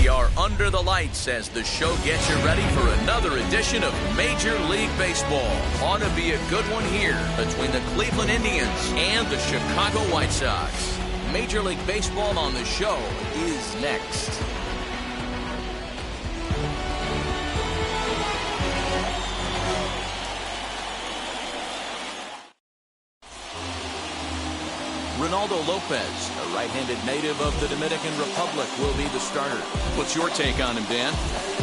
We are under the lights as the show gets you ready for another edition of Major League Baseball. Ought to be a good one here between the Cleveland Indians and the Chicago White Sox. Major League Baseball on the show is next. Reynaldo Lopez, a right-handed native of the Dominican Republic, will be the starter. What's your take on him, Dan?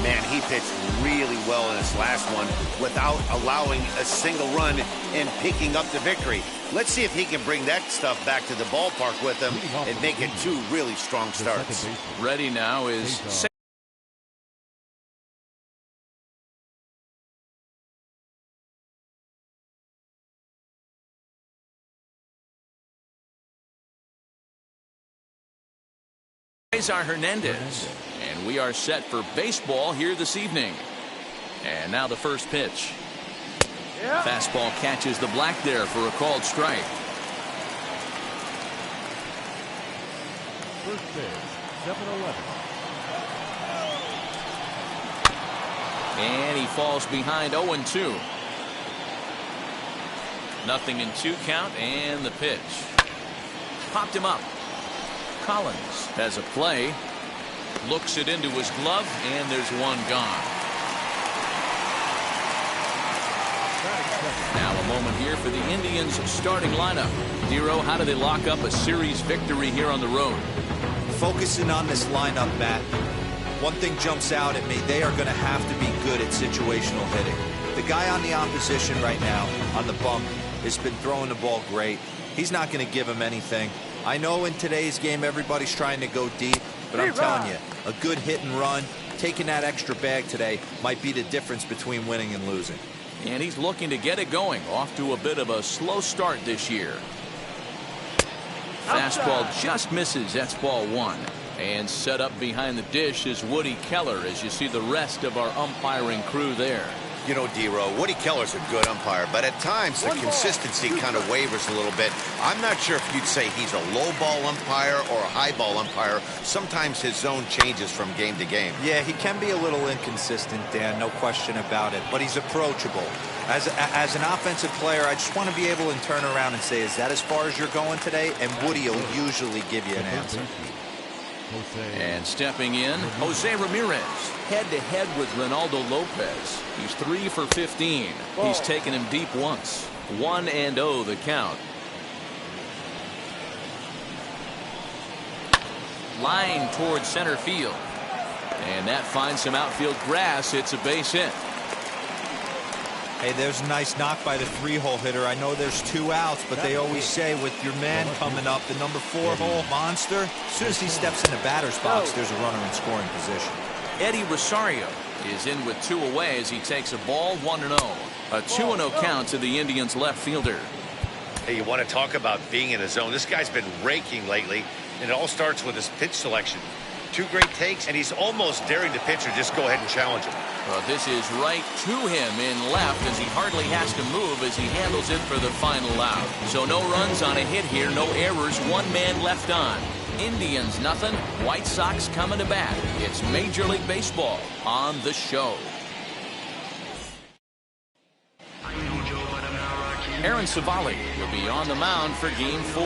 Man, he pitched really well in his last one without allowing a single run and picking up the victory. Let's see if he can bring that stuff back to the ballpark with him and make it two really strong starts. Ready now is Cesar Hernandez, and we are set for baseball here this evening. And now the first pitch. Fastball catches the black there for a called strike. First pitch, 7-11. And he falls behind 0-2. Nothing in 2 count, and the pitch. Popped him up. Collins has a play, looks it into his glove, and there's one gone. Now a moment here for the Indians starting lineup. Dero, how do they lock up a series victory here on the road? Focusing on this lineup, Matt. One thing jumps out at me. They are going to have to be good at situational hitting. The guy on the opposition right now on the bump has been throwing the ball great. He's not going to give him anything. I know in today's game everybody's trying to go deep, but I'm telling you, a good hit and run, taking that extra bag today might be the difference between winning and losing. And he's looking to get it going, off to a bit of a slow start this year. Fastball just misses. That's ball 1. And set up behind the dish is Woody Keller, as you see the rest of our umpiring crew there. You know, Dero, Woody Keller's a good umpire, but at times the consistency kind of wavers a little bit. I'm not sure if you'd say he's a low ball umpire or a high ball umpire. Sometimes his zone changes from game to game. Yeah, he can be a little inconsistent, Dan, no question about it, but he's approachable. As an offensive player, I just want to be able to turn around and say, is that as far as you're going today? And Woody will usually give you an answer. And stepping in, Jose Ramirez, head-to-head with Reynaldo Lopez. He's 3 for 15. He's taken him deep once. 1-0 the count. Line towards center field. And that finds some outfield grass. It's a base hit. Hey, there's a nice knock by the 3-hole hitter. I know there's 2 outs, but they always say with your man coming up, the number 4-hole monster, as soon as he steps in the batter's box, there's a runner in scoring position. Eddie Rosario is in with 2 away as he takes a ball 1-0. A 2-0 count to the Indians left fielder. Hey, you want to talk about being in a zone? This guy's been raking lately, and it all starts with his pitch selection. 2 great takes, and he's almost daring the pitcher just go ahead and challenge him. Well, this is right to him in left as he hardly has to move as he handles it for the final out. So no runs on a hit here, no errors, 1 man left on. Indians nothing, White Sox coming to bat. It's Major League Baseball on the show. Aaron Civale will be on the mound for Game 4.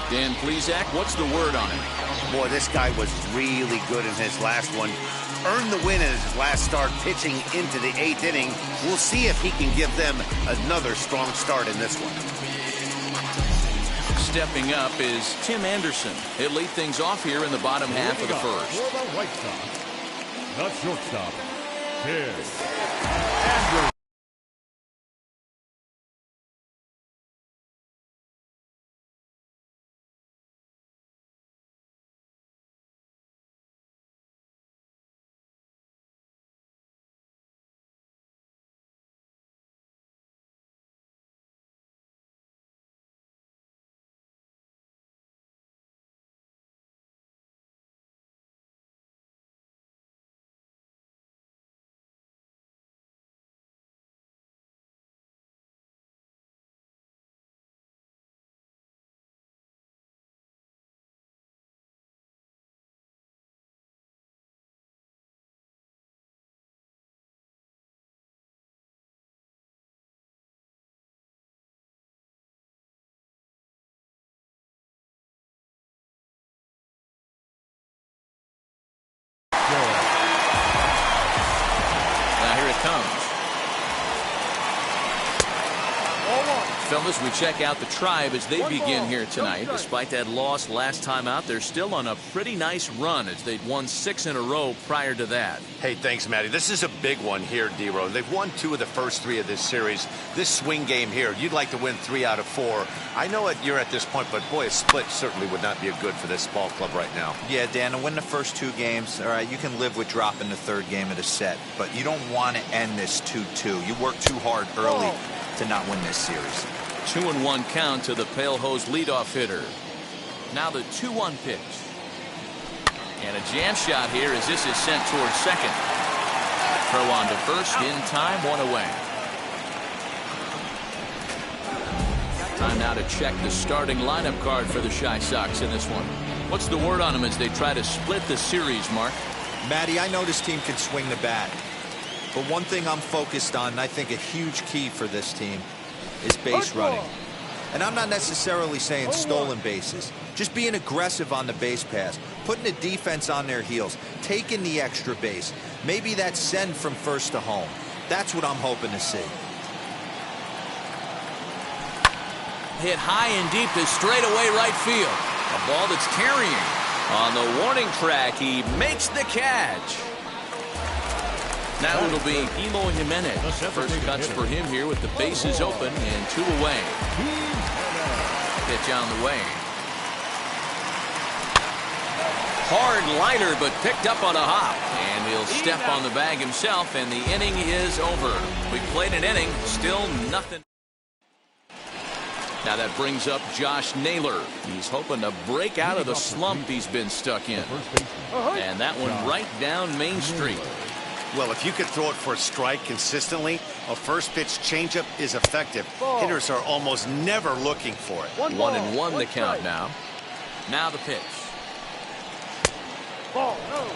Dan Plesac, what's the word on him? Boy, this guy was really good in his last one. Earned the win in his last start, pitching into the 8th inning. We'll see if he can give them another strong start in this one. Stepping up is Tim Anderson. He'll lead things off here in the bottom half of the first. For the White Sox, the shortstop, Tim Anderson. Some of us, we check out the Tribe as they begin here tonight. Despite that loss last time out, they're still on a pretty nice run as they'd won 6 in a row prior to that. Hey, thanks, Matty. This is a big one here, D-Row. They've won 2 of the first 3 of this series. This swing game here, you'd like to win 3 out of 4. I know you're at this point, but boy, a split certainly would not be a good for this ball club right now. Yeah, Dan, to win the first 2 games, all right, you can live with dropping the 3rd game of the set, but you don't want to end this 2-2. You work too hard early to not win this series. 2-1 count to the Pale Hose leadoff hitter. Now the 2-1 pitch. And a jam shot here as this is sent towards second. Throw on to first in time, 1 away. Time now to check the starting lineup card for the Chi Sox in this one. What's the word on them as they try to split the series, Mark? Matty, I know this team can swing the bat. But one thing I'm focused on, and I think a huge key for this team, is base running. And I'm not necessarily saying stolen bases. Just being aggressive on the base pass, putting the defense on their heels, taking the extra base. Maybe that's send from first to home. That's what I'm hoping to see. Hit high and deep to straightaway right field. A ball that's carrying. On the warning track, he makes the catch. Now it'll be Eloy Jimenez. First cuts for him here with the bases open and 2 away. Pitch on the way. Hard liner, but picked up on a hop. And he'll step on the bag himself, and the inning is over. We played an inning, still nothing. Now that brings up Josh Naylor. He's hoping to break out of the slump he's been stuck in. And that one right down Main Street. Well, if you could throw it for a strike consistently, a first pitch changeup is effective. Hitters are almost never looking for it. 1-1 the count now. Now the pitch. Ball, no.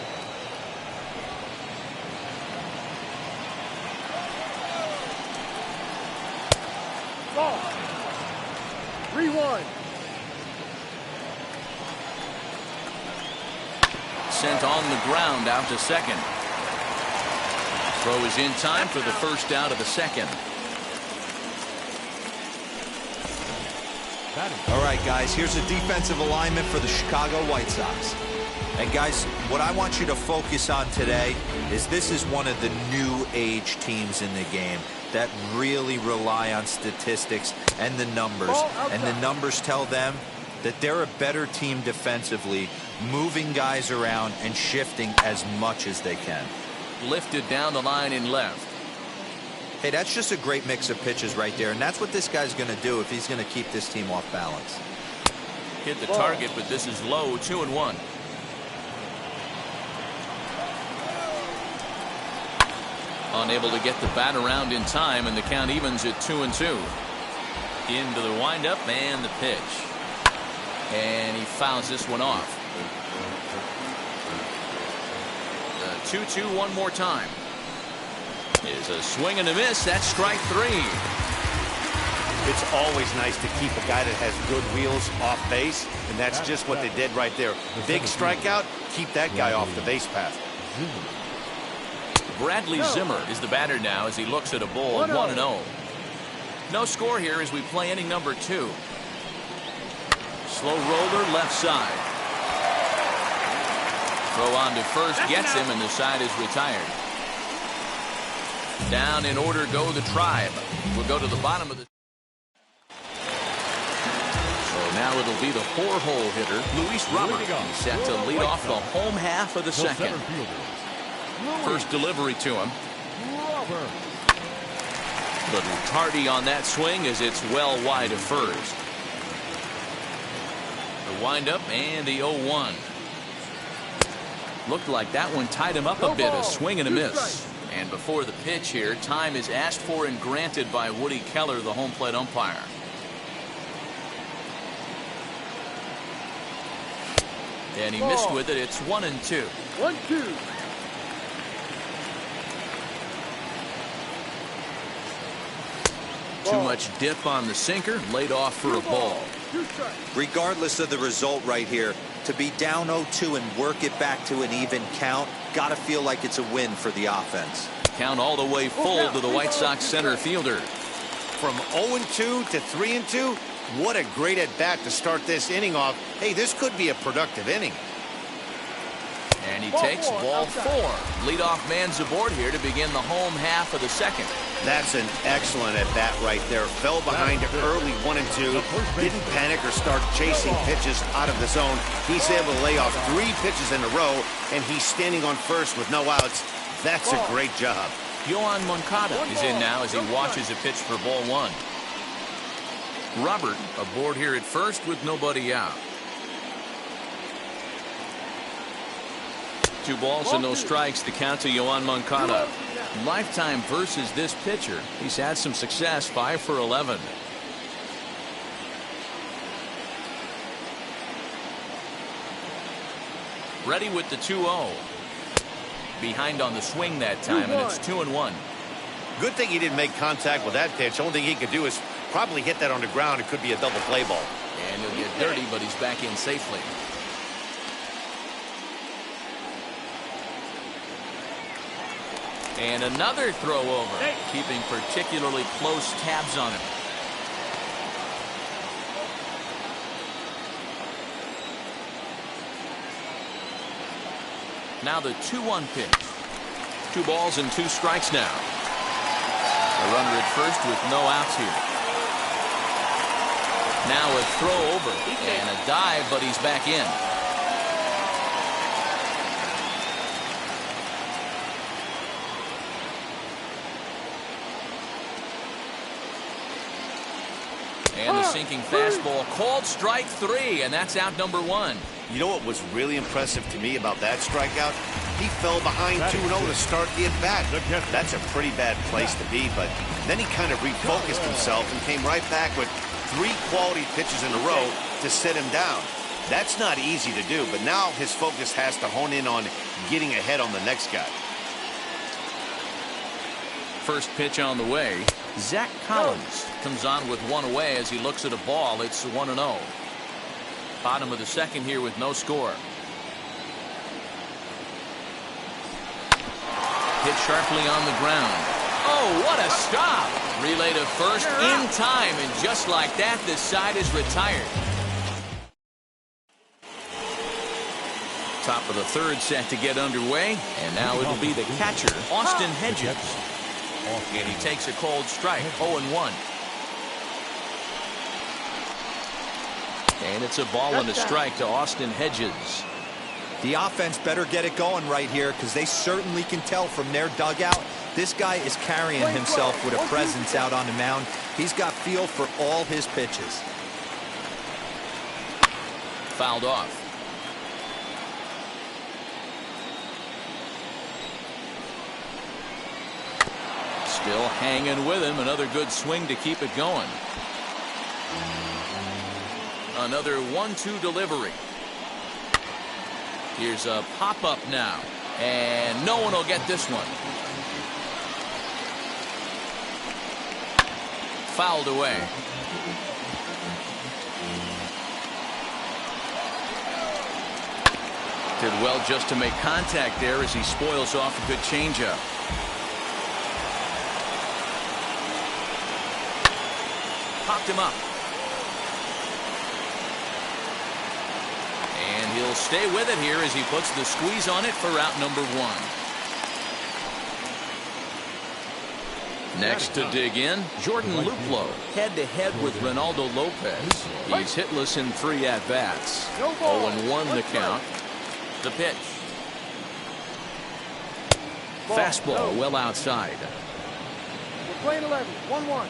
Ball. 3-1. Sent on the ground out to second. Throw is in time for the first out of the second. All right, guys, here's a defensive alignment for the Chicago White Sox. And, guys, what I want you to focus on today is this is one of the new age teams in the game that really rely on statistics and the numbers. And the numbers tell them that they're a better team defensively, moving guys around and shifting as much as they can. Lifted down the line in left. Hey, that's just a great mix of pitches right there, and that's what this guy's going to do if he's going to keep this team off balance. Hit the target, but this is low, 2-1. Unable to get the bat around in time, and the count evens at 2-2. Into the windup and the pitch. And he fouls this one off. 2-2 one more time. Is a swing and a miss. That's strike 3. It's always nice to keep a guy that has good wheels off base, and that's just what they did right there. Big strikeout, keep that guy off the base path. Bradley Zimmer is the batter now as he looks at a ball 1-0. No score here as we play inning number 2. Slow roller left side. Throw on to first gets him, and the side is retired. Down in order go the Tribe. We'll go to the bottom of the... So now it'll be the 4-hole hitter, Luis Robert. He's set to lead off the home half of the second. First delivery to him. Little tardy on that swing as it's well wide of first. The windup and the 0-1. Looked like that one tied him up a bit, a swing and a miss. And before the pitch here, time is asked for and granted by Woody Keller, the home plate umpire. And he missed with it. It's 1-2. 1-2. Too much dip on the sinker, laid off for a ball. Regardless of the result right here, to be down 0-2 and work it back to an even count, got to feel like it's a win for the offense. Count all the way full to the White Sox center fielder. From 0-2 to 3-2, what a great at-bat to start this inning off. Hey, this could be a productive inning. And he takes ball 4. Leadoff man's aboard here to begin the home half of the second. That's an excellent at-bat right there. Fell behind early 1-2. Didn't panic or start chasing pitches out of the zone. He's able to lay off 3 pitches in a row, and he's standing on first with no outs. That's a great job. Yoan Moncada is in now as he watches a pitch for ball 1. Robert aboard here at first with nobody out. 2 balls and no strikes, the count to Yoan Moncada. Lifetime versus this pitcher. He's had some success, 5 for 11. Ready with the 2-0. Behind on the swing that time, and it's 2-1. Good thing he didn't make contact with that pitch. Only thing he could do is probably hit that on the ground. It could be a double play ball. And he'll get dirty, but he's back in safely. And another throw over, keeping particularly close tabs on him. Now the 2-1 pitch. 2 balls and 2 strikes now. A runner at first with no outs here. Now a throw over and a dive, but he's back in. And the sinking fastball called strike 3, and that's out number 1. You know what was really impressive to me about that strikeout? He fell behind 2-0 to start the at-bat. That's a pretty bad place to be, but then he kind of refocused himself and came right back with 3 quality pitches in a row to set him down. That's not easy to do, but now his focus has to hone in on getting ahead on the next guy. First pitch on the way. Zach Collins comes on with 1 away as he looks at a ball. It's 1-0. Bottom of the second here with no score. Hit sharply on the ground. Oh, what a stop! Relay to first in time, and just like that, this side is retired. Top of the third set to get underway, and now it'll be the catcher, Austin Hedges. And he takes a cold strike, 0-1. And it's a ball and a strike to Austin Hedges. The offense better get it going right here, because they certainly can tell from their dugout this guy is carrying himself with a presence out on the mound. He's got feel for all his pitches. Fouled off. Still hanging with him. Another good swing to keep it going. Another 1-2 delivery. Here's a pop-up now. And no one will get this one. Fouled away. Did well just to make contact there as he spoils off a good changeup. Popped him up. And he'll stay with it here as he puts the squeeze on it for out number 1. Next to dig in, Jordan Luplow, head-to-head with Ronaldo Lopez. He's hitless in 3 at-bats. 0-1 the count. The pitch. Fastball well outside. We're playing 11, 1-1.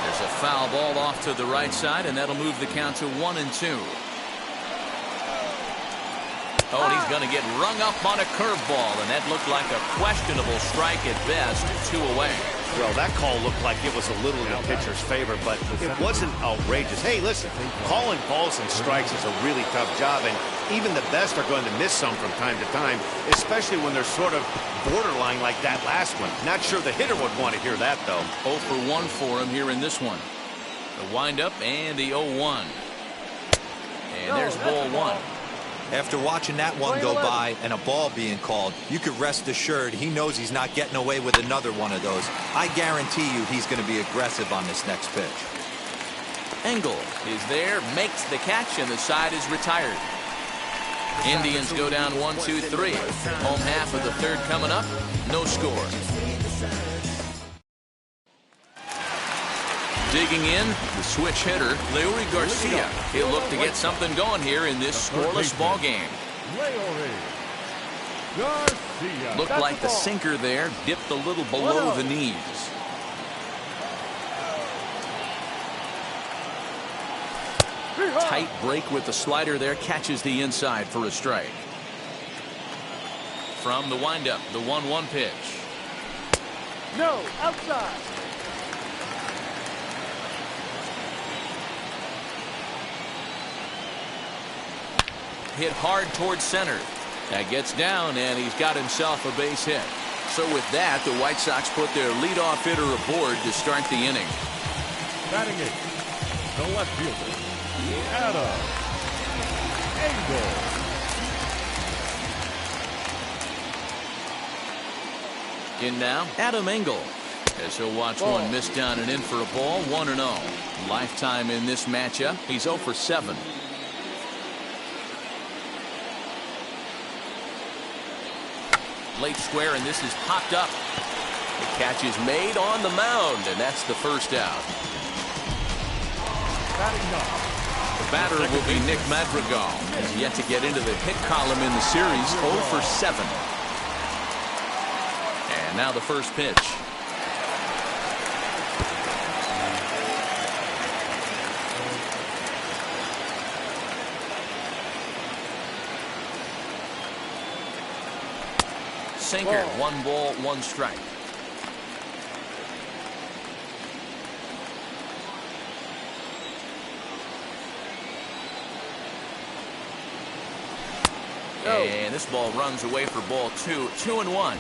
There's a foul ball off to the right side, and that'll move the count to 1-2. Oh, and he's going to get rung up on a curveball, and that looked like a questionable strike at best. 2 away. Well, that call looked like it was a little in the pitcher's favor, but it wasn't outrageous. Hey, listen, calling balls and strikes is a really tough job, and even the best are going to miss some from time to time, especially when they're sort of borderline like that last one. Not sure the hitter would want to hear that, though. 0 for 1 for him here in this one. The windup and the 0-1. And there's ball 1. After watching that one go by and a ball being called, you could rest assured he knows he's not getting away with another one of those. I guarantee you he's going to be aggressive on this next pitch. Engel is there, makes the catch, and the side is retired. Indians go down 1-2-3. Home half of the third coming up. No score. Digging in, the switch hitter, Leury Garcia. He'll look to get something going here in this scoreless ball game. Looked like the sinker there dipped a little below the knees. Tight break with the slider there, catches the inside for a strike. From the windup, the 1-1 pitch. No, outside. Hit hard towards center. That gets down, and he's got himself a base hit. So with that, the White Sox put their leadoff hitter aboard to start the inning. Batting eighth, the left fielder, Adam Engel. In now, Adam Engel, as he'll watch one miss down and in for a ball, 1-0. Lifetime in this matchup, he's 0 for 7. Late square, and this is popped up. The catch is made on the mound, and that's the first out. The batter will be Nick Madrigal. He's yet to get into the hit column in the series, 0 for 7. And now the first pitch. Sinker, 1 ball, 1 strike. And this ball runs away for ball 2. 2-1.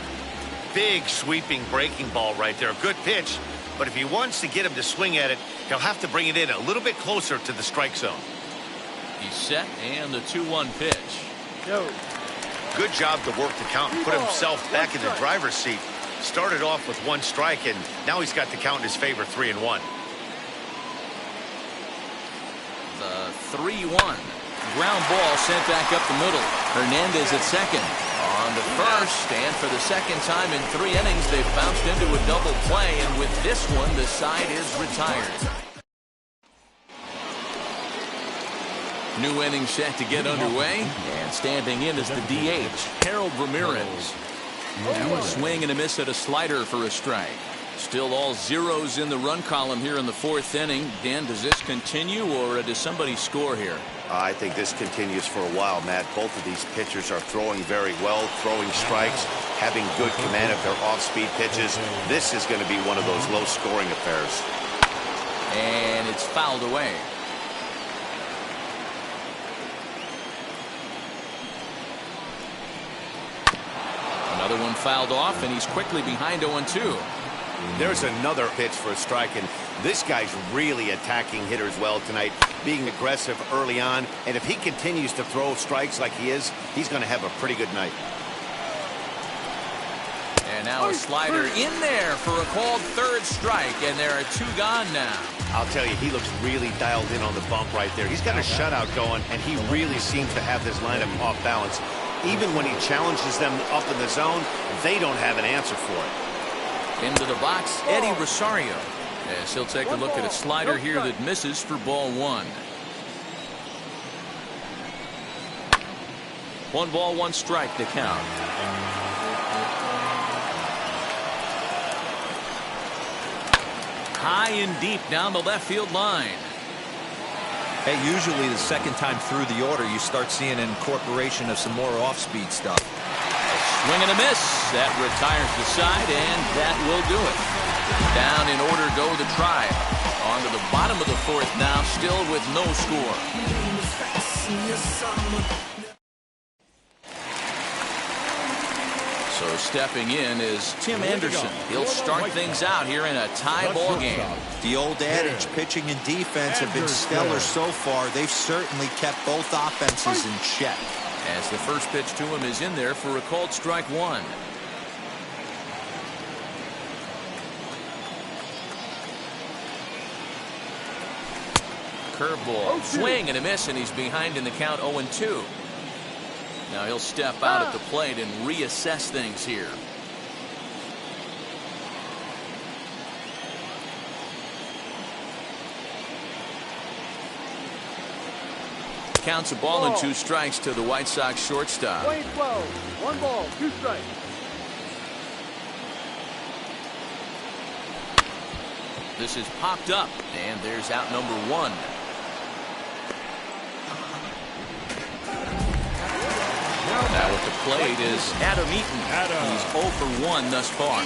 Big sweeping breaking ball right there. Good pitch, but if he wants to get him to swing at it, he'll have to bring it in a little bit closer to the strike zone. He's set, and the 2-1 pitch. Good job to work the count and put himself back in the driver's seat. Started off with 1 strike, and now he's got the count in his favor, 3-1. The 3-1. Ground ball sent back up the middle. Hernandez at second. On to first, and for the second time in 3 innings, they've bounced into a double play, and with this one, the side is retired. New inning set to get underway, and standing in is the DH, Harold Ramirez. Swing and a miss at a slider for a strike. Still all zeros in the run column here in the 4th inning. Dan, does this continue, or does somebody score here? I think this continues for a while, Matt. Both of these pitchers are throwing very well, throwing strikes, having good command of their off-speed pitches. This is going to be one of those low-scoring affairs. And it's fouled away. Another one fouled off, and he's quickly behind 0-2. There's another pitch for a strike, and this guy's really attacking hitters well tonight, being aggressive early on, and if he continues to throw strikes like he is, he's going to have a pretty good night. And now a slider in there for a called 3rd strike, and there are 2 gone now. I'll tell you, he looks really dialed in on the bump right there. He's got a shutout going, and he really seems to have this lineup off balance. Even when he challenges them up in the zone, they don't have an answer for it. Into the box, Eddie Rosario. As he'll take a look at a slider here that misses for ball 1. 1 ball, 1 strike to count. High and deep down the left field line. Hey, usually the second time through the order, you start seeing an incorporation of some more off-speed stuff. Swing and a miss. That retires the side, and that will do it. Down in order go the Tribe. On to the bottom of the 4th now, still with no score. So stepping in is Tim Anderson. He'll start things out here in a tie ball game. The old adage, pitching and defense have been stellar so far. They've certainly kept both offenses in check. As the first pitch to him is in there for a called strike one. Curveball, swing and a miss, and he's behind in the count 0-2. Now he'll step out at the plate and reassess things here. Counts a ball and 2 strikes to the White Sox shortstop. 12, 1 ball, 2 strikes. This is popped up, and there's out number 1. Now at the plate is Adam Eaton. He's 0 for 1 thus far.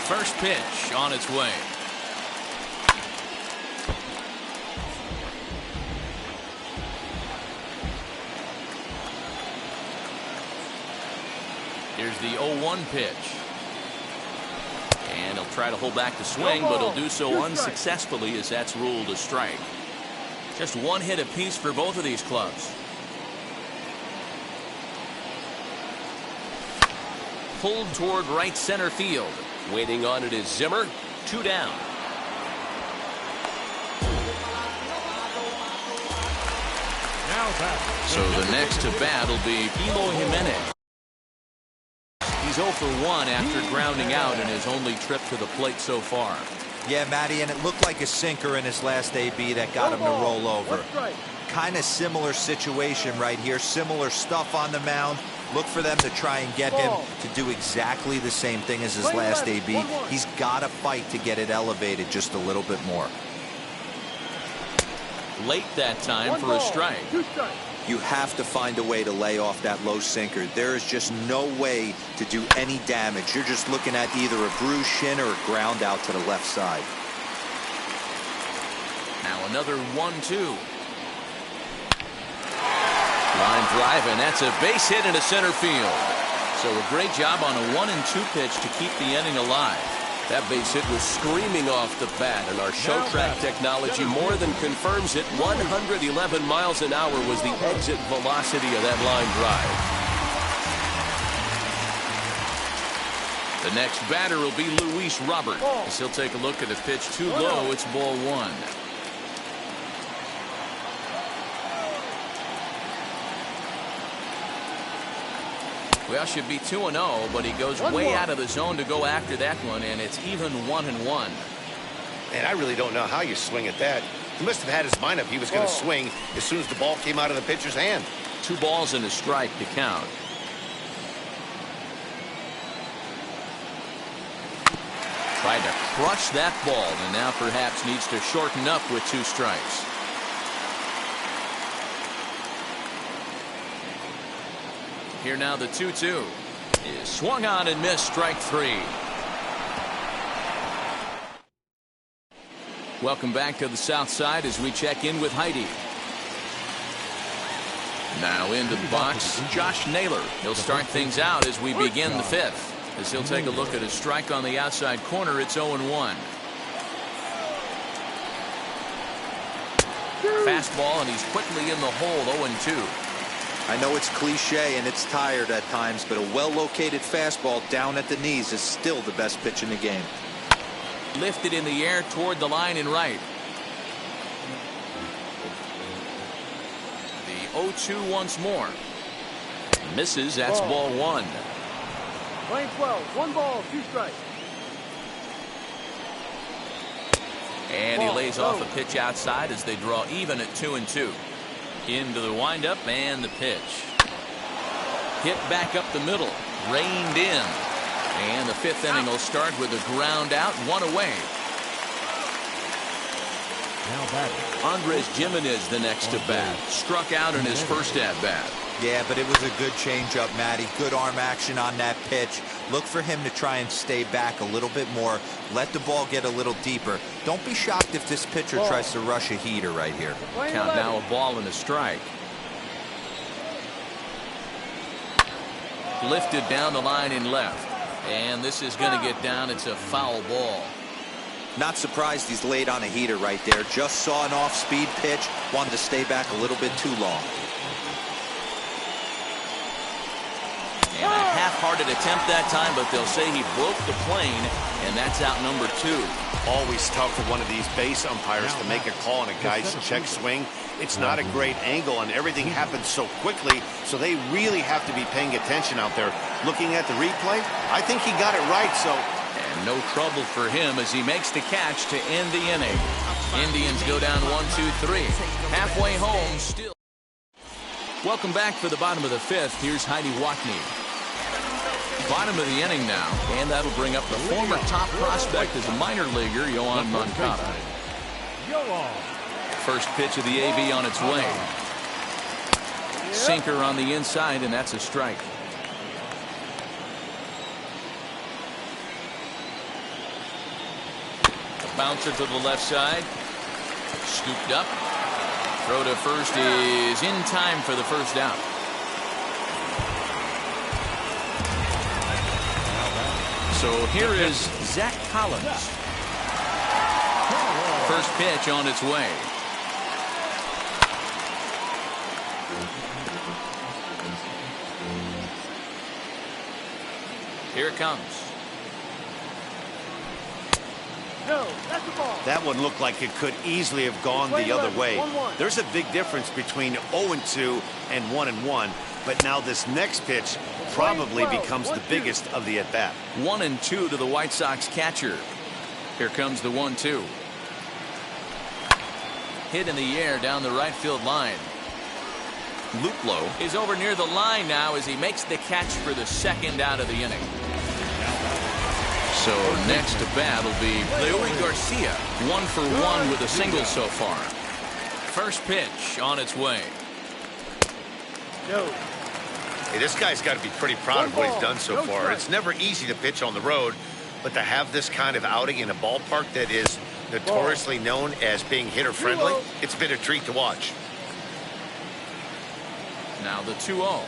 First pitch on its way. Here's the 0-1 pitch. And he'll try to hold back the swing, but he'll do so unsuccessfully as that's ruled a strike. Just 1 hit apiece for both of these clubs. Pulled toward right center field. Waiting on it is Zimmer. 2 down. So the next to bat will be Eloy Jimenez. He's 0 for 1 after grounding out in his only trip to the plate so far. Yeah, Matty, and it looked like a sinker in his last AB that got him to roll over. Kind of similar situation right here. Similar stuff on the mound. Look for them to try and get him to do exactly the same thing as his last AB. He's got to fight to get it elevated just a little bit more. Late that time for a strike. You have to find a way to lay off that low sinker. There is just no way to do any damage. You're just looking at either a bruised shin or a ground out to the left side. Now another 1-2. Line drive, and that's a base hit into center field. So a great job on a 1-2 pitch to keep the inning alive. That base hit was screaming off the bat, and our show track technology more than confirms it. 111 miles an hour was the exit velocity of that line drive. The next batter will be Luis Robert. As he'll take a look at a pitch too low. It's ball 1. Well, should be 2-0, but he goes way out of the zone to go after that one, and it's even 1-1. And I really don't know how you swing at that. He must have had his mind up he was going to swing as soon as the ball came out of the pitcher's hand. 2 balls and a strike to count. Tried to crush that ball, and now perhaps needs to shorten up with 2 strikes. Here now the 2-2 is swung on and missed, strike 3. Welcome back to the south side as we check in with Heidi. Now into the box, Josh Naylor. He'll start things out as we begin the 5th. As he'll take a look at a strike on the outside corner, it's 0-1. Fastball, and he's quickly in the hole, 0-2. I know it's cliche and it's tired at times, but a well-located fastball down at the knees is still the best pitch in the game. Lifted in the air toward the line and right. The 0-2 once more. Misses, that's ball 1. Playing 12, 1 ball, 2 strikes. And he lays off a pitch outside as they draw even at 2-2. Into the windup and the pitch. Hit back up the middle. Reined in. And the 5th inning will start with a ground out, 1 away. Now batting. Andres Gimenez the next to bat. Struck out in his first at bat. Yeah, but it was a good changeup, Matty. Good arm action on that pitch. Look for him to try and stay back a little bit more. Let the ball get a little deeper. Don't be shocked if this pitcher tries to rush a heater right here. Count now a ball and a strike. Lifted down the line in left. And this is going to get down. It's a foul ball. Not surprised he's laid on a heater right there. Just saw an off-speed pitch. Wanted to stay back a little bit too long. And a half-hearted attempt that time, but they'll say he broke the plane, and that's out number 2. Always tough for one of these base umpires to make a call on a guy's check swing. It's not a great angle, and everything happens so quickly, so they really have to be paying attention out there. Looking at the replay, I think he got it right, so... And no trouble for him as he makes the catch to end the inning. Indians go down 1-2-3. Halfway home, still. Welcome back for the bottom of the 5th. Here's Heidi Watney. Bottom of the inning now, and that'll bring up the former top prospect as a minor leaguer, Yoan Moncada. First pitch of the AV on its way. Sinker on the inside, and that's a strike. Bouncer to the left side. Scooped up. Throw to first is in time for the first out. So here is Zach Collins. First pitch on its way. Here it comes. No, that's the ball. That one looked like it could easily have gone the other way. There's a big difference between 0-2 and 1-1, but now this next pitch probably becomes the biggest of the at-bat. 1-2 to the White Sox catcher. Here comes the 1-2. Hit in the air down the right field line. Luplow is over near the line now as he makes the catch for the second out of the inning. So next to bat will be Leury Garcia. 1 for 1 with a single so far. First pitch on its way. No. Hey, this guy's got to be pretty proud of what he's done so far. It's never easy to pitch on the road, but to have this kind of outing in a ballpark that is notoriously known as being hitter-friendly, it's been a treat to watch. Now the 2-0.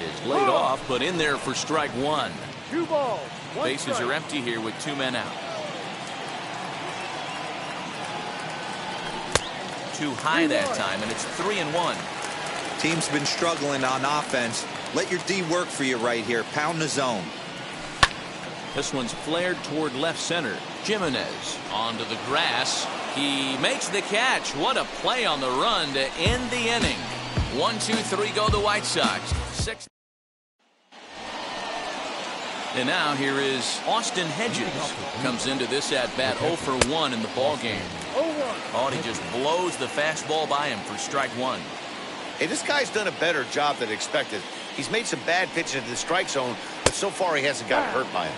It's laid off, but in there for strike 1. 2 balls. 1 Bases strike. are empty here with 2 men out. Too high that time, and it's 3-1. Team's been struggling on offense. Let your D work for you right here. Pound the zone. This one's flared toward left center. Jimenez onto the grass. He makes the catch. What a play on the run to end the inning. 1-2-3 go the White Sox. 6. And now here is Austin Hedges. Comes into this at bat 0 for 1 in the ball game. 0-1. Oh, he just blows the fastball by him for strike 1. Hey, this guy's done a better job than expected. He's made some bad pitches in the strike zone, but so far he hasn't gotten hurt by it.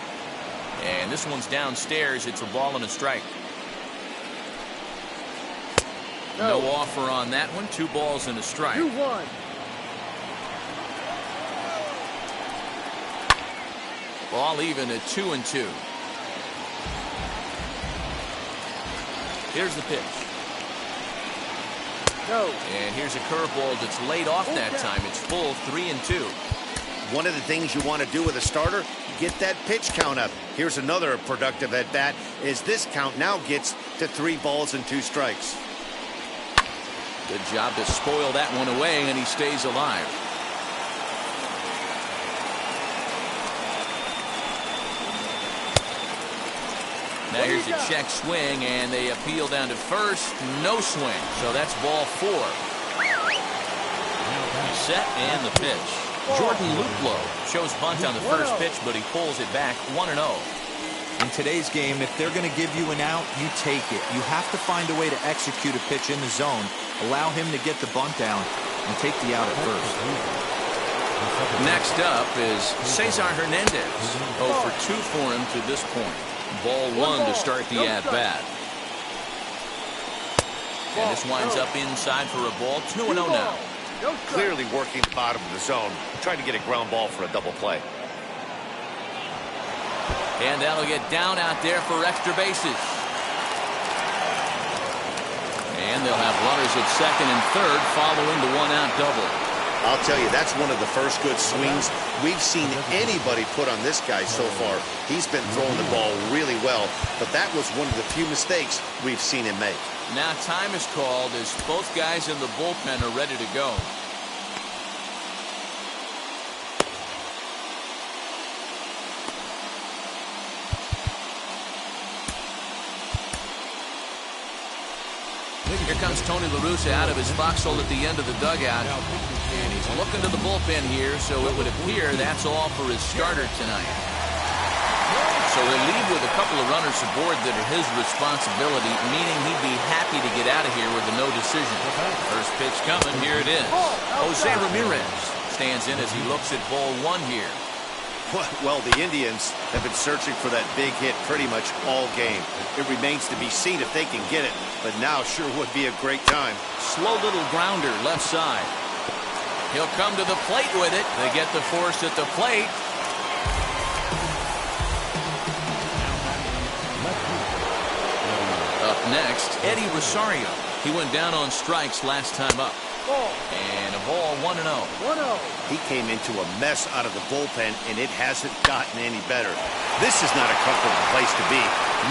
And this one's downstairs. It's a ball and a strike. No offer on that one. 2 balls and a strike. 2-1. Ball even at 2-2. Here's the pitch. No. And here's a curveball that's laid off that time. It's full 3-2. One of the things you want to do with a starter, get that pitch count up. Here's another productive at bat, is this count now gets to 3 balls and 2 strikes. Good job to spoil that one away, and he stays alive. Now here's a check swing, and they appeal down to first. No swing, so that's ball 4. Set and the pitch. Jordan Luplow shows bunt on the first pitch, but he pulls it back 1-0. In today's game, if they're going to give you an out, you take it. You have to find a way to execute a pitch in the zone, allow him to get the bunt down, and take the out at first. Next up is Cesar Hernandez. 0 for 2 for him to this point. Ball 1 to start the at-bat. And this winds up inside for a ball. 2-0 now. Clearly working the bottom of the zone, trying to get a ground ball for a double play. And that'll get down out there for extra bases. And they'll have runners at second and third following the 1-out double. I'll tell you, that's one of the first good swings we've seen anybody put on this guy so far. He's been throwing the ball really well, but that was one of the few mistakes we've seen him make. Now time is called as both guys in the bullpen are ready to go. Here comes Tony La Russa out of his foxhole at the end of the dugout. And he's looking to the bullpen here, so it would appear that's all for his starter tonight. So he'll leave with a couple of runners aboard that are his responsibility, meaning he'd be happy to get out of here with a no decision. First pitch coming, here it is. Jose Ramirez stands in as he looks at ball one here. Well, the Indians have been searching for that big hit pretty much all game. It remains to be seen if they can get it, but now sure would be a great time. Slow little grounder left side. He'll come to the plate with it. They get the force at the plate. Up next, Eddie Rosario. He went down on strikes last time up. And a ball 1-0. 1-0. He came into a mess out of the bullpen, and it hasn't gotten any better. This is not a comfortable place to be,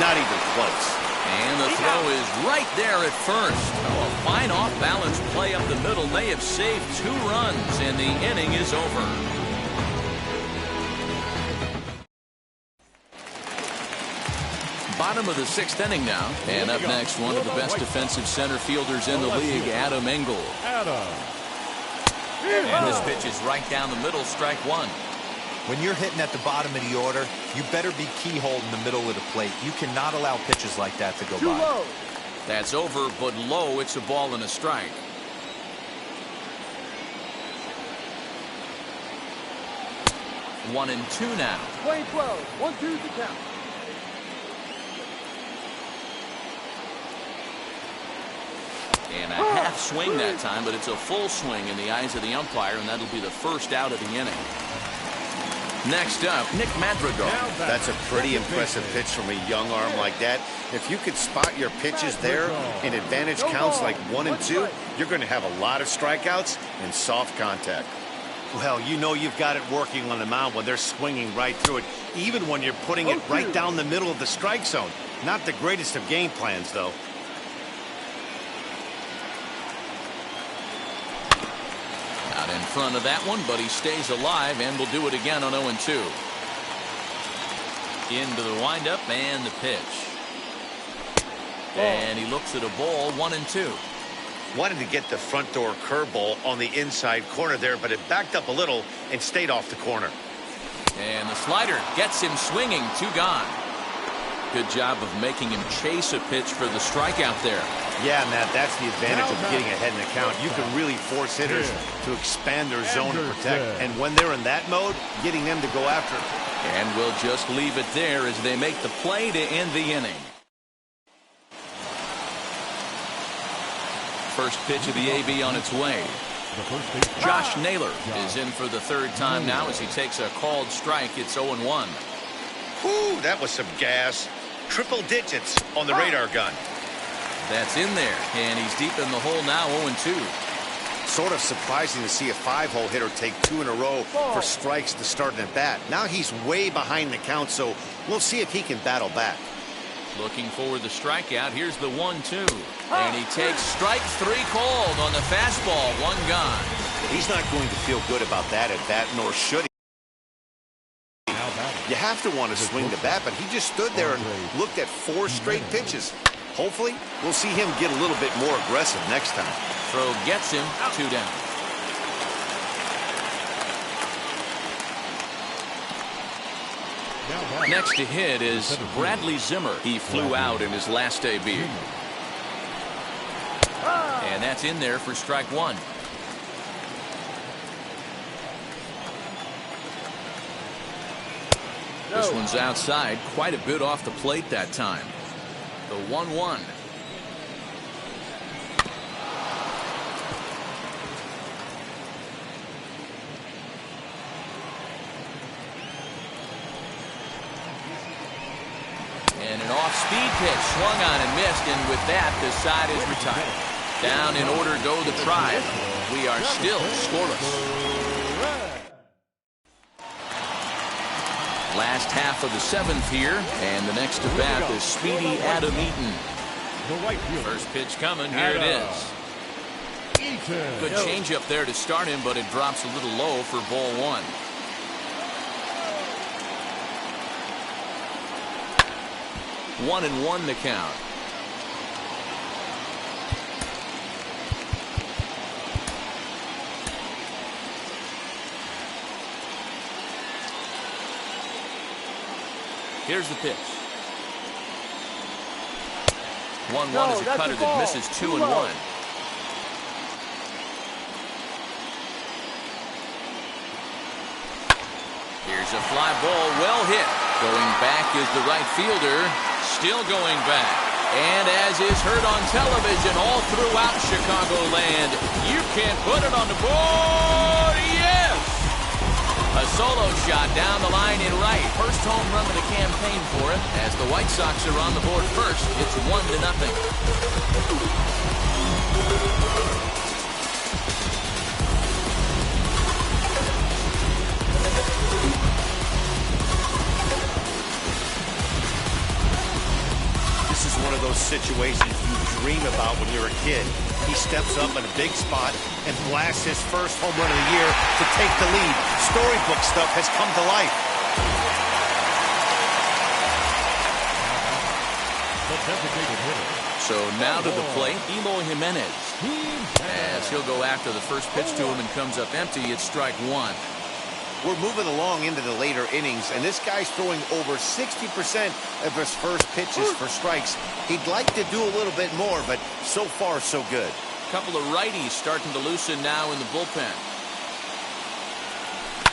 not even close. And the throw is right there at first. Oh, a fine off-balance play up the middle. They have saved 2 runs, and the inning is over. Bottom of the 6th inning now. And up next, one of the best defensive center fielders in the league, Adam Engel. And this pitch is right down the middle, strike 1. When you're hitting at the bottom of the order, you better be keyhole in the middle of the plate. You cannot allow pitches like that to go by. Low. That's over, but low. It's a ball and a strike. One and two now. Playing 12. 1-2 to count. And a half swing that time, but it's a full swing in the eyes of the umpire, and that'll be the first out of the inning. Next up, Nick Madrigal. That's a pretty impressive pitch from a young arm like that. If you could spot your pitches there in advantage counts like 1 and 2, you're going to have a lot of strikeouts and soft contact. Well, you know you've got it working on the mound when they're swinging right through it, even when you're putting it right down the middle of the strike zone. Not the greatest of game plans, though. Out in front of that one, but he stays alive and will do it again on 0-2. Into the windup and the pitch. And he looks at a ball, 1-2. Wanted to get the front door curveball on the inside corner there, but it backed up a little and stayed off the corner. And the slider gets him swinging, 2 gone. Good job of making him chase a pitch for the strikeout there. Yeah, Matt, that's the advantage of getting ahead in the count. You can really force hitters to expand their zone to protect. And when they're in that mode, getting them to go after it. And we'll just leave it there as they make the play to end the inning. First pitch of the AB on its way. Josh Naylor is in for the 3rd time now as he takes a called strike. It's 0-1. Whew, that was some gas. Triple digits on the radar gun. That's in there, and he's deep in the hole now, 0-2. Sort of surprising to see a 5-hole hitter take 2 in a row for strikes to start an at-bat. Now he's way behind the count, so we'll see if he can battle back. Looking for the strikeout. Here's the 1-2. And he takes strike 3 called on the fastball. 1 gone. He's not going to feel good about that at-bat, nor should he. You have to want to swing the bat, but he just stood there and looked at 4 straight pitches. Hopefully, we'll see him get a little bit more aggressive next time. Throw gets him, 2 down. Next to hit is Bradley Zimmer. He flew out in his last AB. And that's in there for strike 1. This one's outside, quite a bit off the plate that time. The 1-1. And an off-speed pitch swung on and missed, and with that, the side is retired. Down in order go the Tribe. We are still scoreless. Last half of the 7th here, and the next to bat is speedy Adam Eaton. First pitch coming, here it is. Good changeup there to start him, but it drops a little low for ball 1. One and 1 to count. Here's the pitch. 1-1 is a cutter that misses 2-1. Here's a fly ball, well hit. Going back is the right fielder. Still going back. And as is heard on television all throughout Chicagoland, you can put it on the board. Yes! A solo shot down the line in right. First home run of the campaign for him. As the White Sox are on the board first, it's 1-0. One of those situations you dream about when you're a kid. He steps up in a big spot and blasts his first home run of the year to take the lead. Storybook stuff has come to life. So now to the plate, Eloy Jimenez. As he'll go after the first pitch to him and comes up empty, it's strike one. We're moving along into the later innings, and this guy's throwing over 60% of his first pitches for strikes. He'd like to do a little bit more, but so far, so good. A couple of righties starting to loosen now in the bullpen.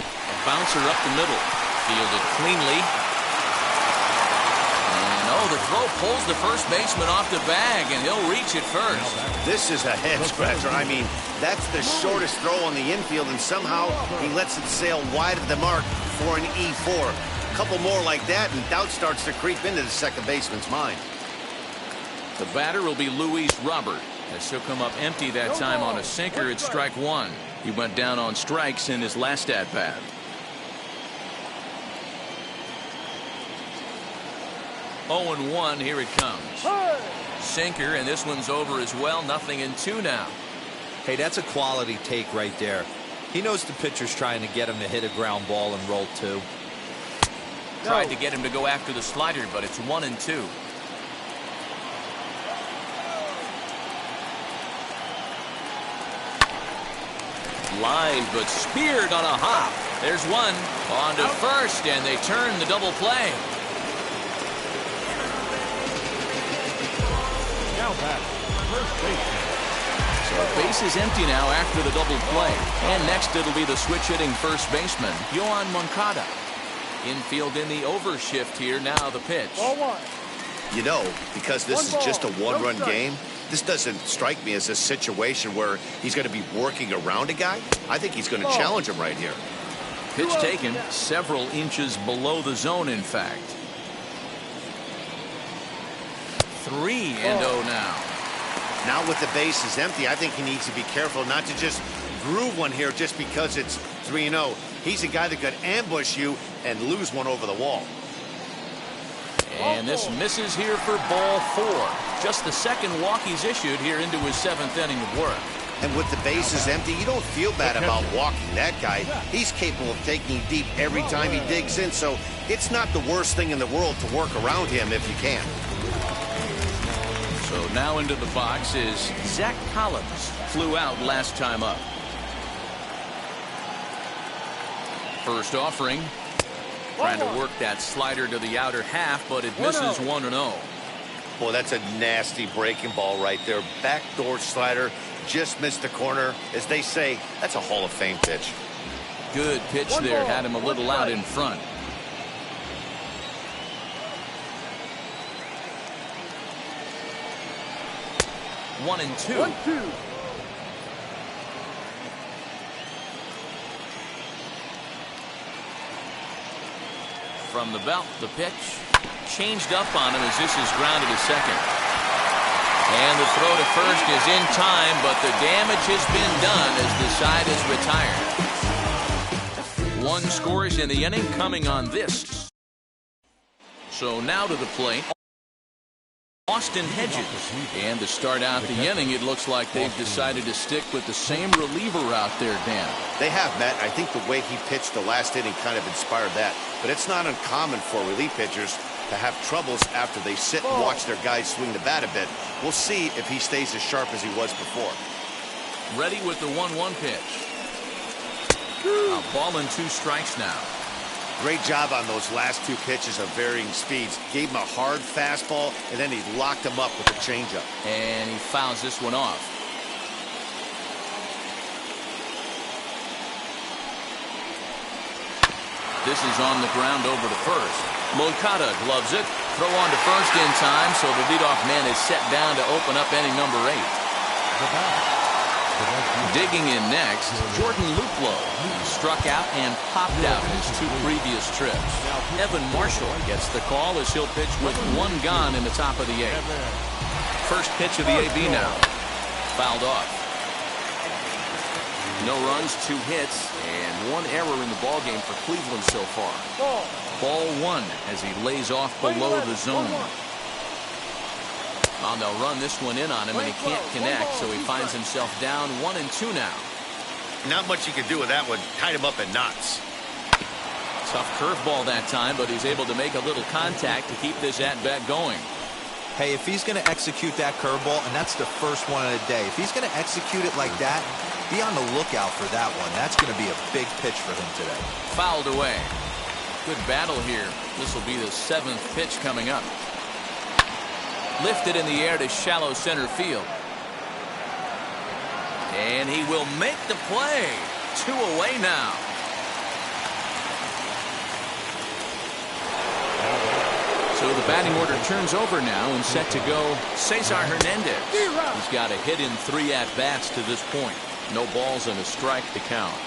A bouncer up the middle. Fielded cleanly. And the throw pulls the first baseman off the bag, and he'll reach it first. This is a head-scratcher. I mean, that's the shortest throw on the infield, and somehow he lets it sail wide of the mark for an E4. A couple more like that, and doubt starts to creep into the second baseman's mind. The batter will be Luis Robert, as he'll come up empty that time on a sinker. It's strike one. He went down on strikes in his last at-bat. 0-1, here it comes. Sinker, and this one's over as well. 0-2 now. Hey, that's a quality take right there. He knows the pitcher's trying to get him to hit a ground ball and roll two. Tried to get him to go after the slider, but it's 1-2. Lined, but speared on a hop. There's one. On to first, and they turn the double play. Now back, first baseman. So base is empty now after the double play. And next it'll be the switch-hitting first baseman, Yoan Moncada. Infield in the overshift here. Now the pitch. You know, because this is just a one-run game, this doesn't strike me as a situation where he's going to be working around a guy. I think he's going to challenge him right here. Pitch taken several inches below the zone, in fact. 3-0 now. Now with the bases empty, I think he needs to be careful not to just groove one here just because it's 3-0. He's a guy that could ambush you and lose one over the wall. And this misses here for ball 4. Just the second walk he's issued here into his 7th inning of work. And with the bases empty, you don't feel bad about walking that guy. He's capable of taking deep every time he digs in, so it's not the worst thing in the world to work around him if you can. So now into the box is Zach Collins. Flew out last time up. First offering. Trying to work that slider to the outer half, but it misses 1-0. Boy, that's a nasty breaking ball right there. Backdoor slider, just missed the corner. As they say, that's a Hall of Fame pitch. Good pitch there, had him a little out in front. One and two. From the belt, the pitch changed up on him as this is grounded to second. And the throw to first is in time, but the damage has been done as the side is retired. 1 scores in the inning coming on this. So now to the plate, Austin Hedges. And to start out the inning, it looks like they've decided to stick with the same reliever out there, Dan. They have, Matt. I think the way he pitched the last inning kind of inspired that. But it's not uncommon for relief pitchers to have troubles after they sit and watch their guys swing the bat a bit. We'll see if he stays as sharp as he was before. Ready with the 1-1 pitch. A ball and 2 strikes now. Great job on those last two pitches of varying speeds. Gave him a hard fastball, and then he locked him up with a changeup. And he fouls this one off. This is on the ground over to first. Moncada gloves it. Throw on to first in time, so the leadoff man is set down to open up inning number 8. Digging in next, Jordan Luplow. He struck out and popped out in his 2 previous trips. Evan Marshall gets the call as he'll pitch with 1 gone in the top of the 8th. First pitch of the AB now. Fouled off. No runs, 2 hits, and 1 error in the ballgame for Cleveland so far. Ball 1 as he lays off below the zone. Oh, they'll run this one in on him, and he can't connect, so he finds himself down 1-2 now. Not much you can do with that one. Tied him up in knots. Tough curveball that time, but he's able to make a little contact to keep this at-bat going. Hey, if he's going to execute that curveball, and that's the first one of the day, if he's going to execute it like that, be on the lookout for that one. That's going to be a big pitch for him today. Fouled away. Good battle here. This will be the 7th pitch coming up. Lifted in the air to shallow center field. And he will make the play. 2 away now. So the batting order turns over now and set to go Cesar Hernandez. He's got a hit in 3 at-bats to this point. No balls and a strike to count.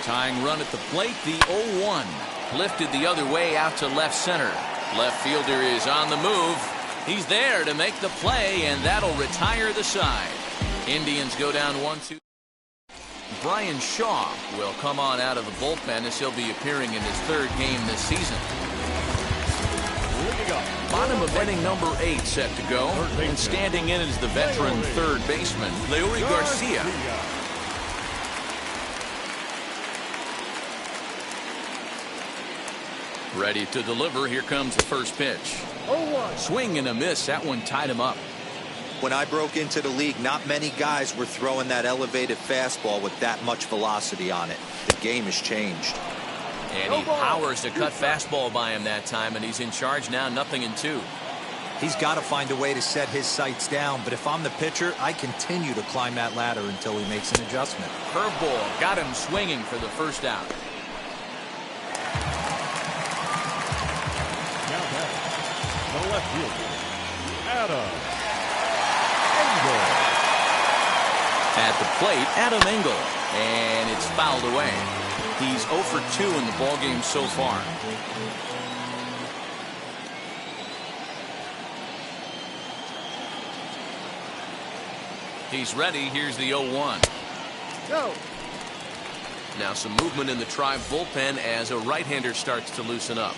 Tying run at the plate, the 0-1. Lifted the other way out to left center. Left fielder is on the move. He's there to make the play, and that'll retire the side. Indians go down 1-2. Brian Shaw will come on out of the bullpen as he'll be appearing in his 3rd game this season. Bottom of inning number 8 set to go, and standing in is the veteran 3rd baseman, Leury Garcia. Ready to deliver. Here comes the first pitch. Swing and a miss. That one tied him up. When I broke into the league, not many guys were throwing that elevated fastball with that much velocity on it. The game has changed. And he powers the cut fastball by him that time, and he's in charge now, 0-2. He's got to find a way to set his sights down, but if I'm the pitcher, I continue to climb that ladder until he makes an adjustment. Curveball got him swinging for the first out. Now batting, the left fielder, Adam Engel. At the plate, Adam Engel, and it's fouled away. He's 0 for 2 in the ballgame so far. He's ready. Here's the 0-1. Go. Now some movement in the Tribe bullpen as a right-hander starts to loosen up.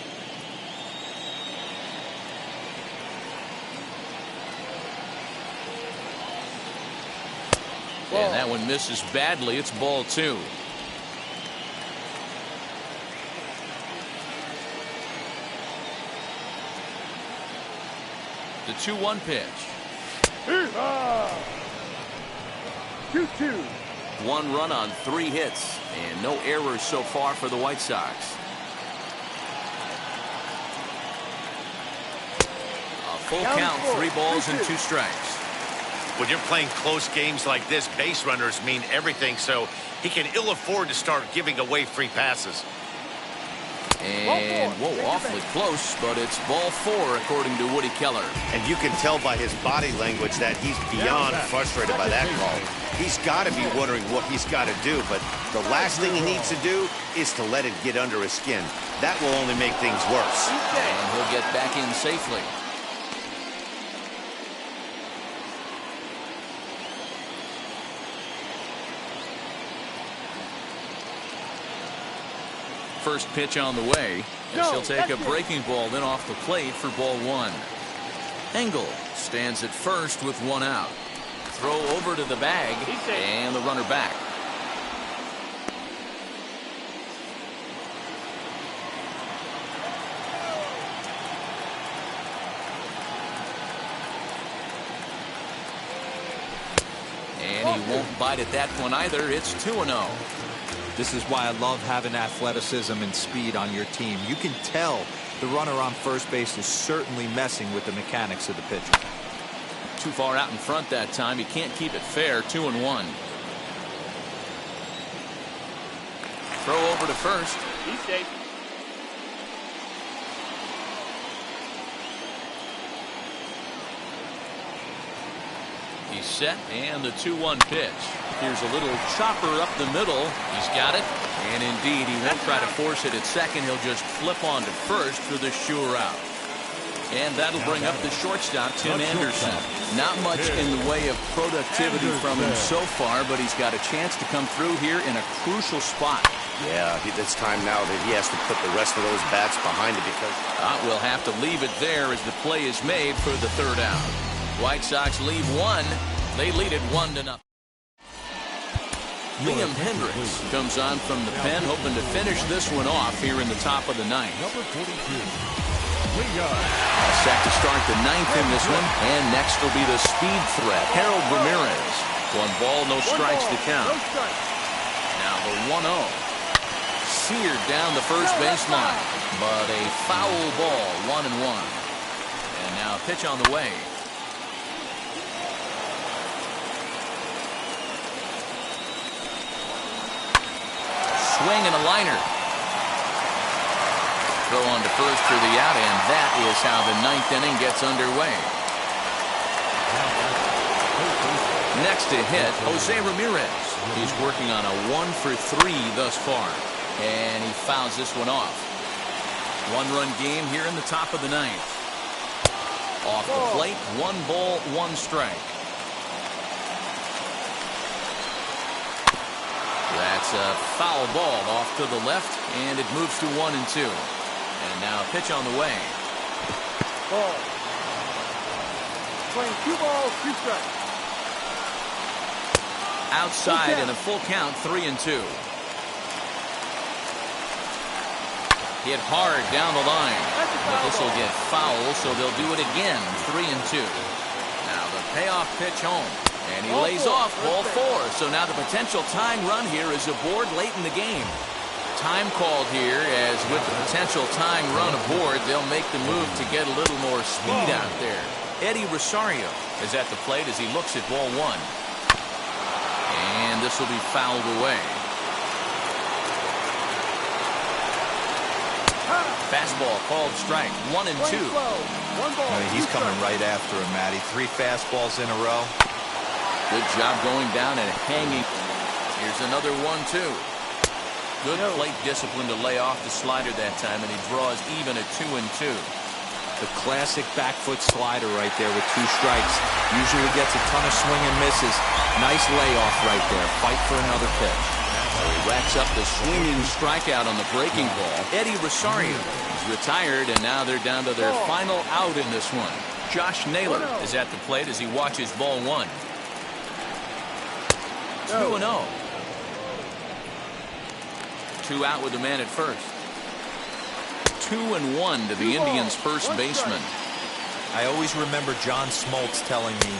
And that one misses badly. It's ball 2. The 2-1 pitch. 2-2. 1 run on 3 hits and no errors so far for the White Sox. A full count, 3 balls and 2 strikes. When you're playing close games like this, base runners mean everything, so he can ill afford to start giving away free passes. And, whoa, awfully close, but it's ball 4 according to Woody Keller. And you can tell by his body language that he's beyond frustrated by that call. He's got to be wondering what he's got to do, but the last thing he needs to do is to let it get under his skin. That will only make things worse. And he'll get back in safely. First pitch on the way, and she'll take a breaking ball then off the plate for ball 1. Engel stands at first with 1 out. Throw over to the bag and the runner back. And he won't bite at that one either. It's 2-0. This is why I love having athleticism and speed on your team. You can tell the runner on first base is certainly messing with the mechanics of the pitcher. Too far out in front that time. He can't keep it fair. 2-1. Throw over to first. He's safe. He's set, and the 2-1 pitch. Here's a little chopper up the middle. He's got it, and indeed, he won't try to force it at second. He'll just flip on to first for the sure out. And that'll bring up the shortstop, Tim Anderson. Not much in the way of productivity from him so far, but he's got a chance to come through here in a crucial spot. Yeah, it's time now that he has to put the rest of those bats behind it because We'll have to leave it there as the play is made for the third out. White Sox leave one. They lead it 1-0. Liam Hendricks comes on from the pen, hoping to finish this one off here in the top of the ninth. Number 42. Set to start the ninth in this one, and next will be the speed threat, Harold Ramirez. 1 ball, no strikes to count. Now the 1-0. Seared down the first baseline, but a foul ball, 1-1. And now a pitch on the way. Swing and a liner. Throw on to first for the out, and that is how the ninth inning gets underway. Next to hit, Jose Ramirez. He's working on a 1-for-3 thus far, and he fouls this one off. 1-run game here in the top of the ninth. Off the plate, 1 ball, 1 strike. That's a foul ball off to the left, and it moves to 1-2. And now a pitch on the way. Ball. Playing 2 balls, 2 strikes. Outside and a full count, 3-2. Hit hard down the line. But this will get foul, so they'll do it again, 3-2. Now the payoff pitch home. And he lays off ball 4. So now the potential tying run here is aboard late in the game. Time called here, as with the potential tying run aboard, they'll make the move to get a little more speed out there. Eddie Rosario is at the plate as he looks at ball 1. And this will be fouled away. Fastball called strike, 1-2. He's coming right after him, Matty. 3 fastballs in a row. Good job going down and hanging. Here's another 1-2. Good plate discipline to lay off the slider that time, and he draws even at 2-2. The classic back foot slider right there with 2 strikes. Usually gets a ton of swing and misses. Nice layoff right there. Fight for another pitch. So he racks up the swinging strikeout on the breaking ball. Eddie Rosario is retired, and now they're down to their final out in this one. Josh Naylor is at the plate as he watches ball 1. 2-0. 2 out with the man at first. 2-1 to the Indians' first baseman. I always remember John Smoltz telling me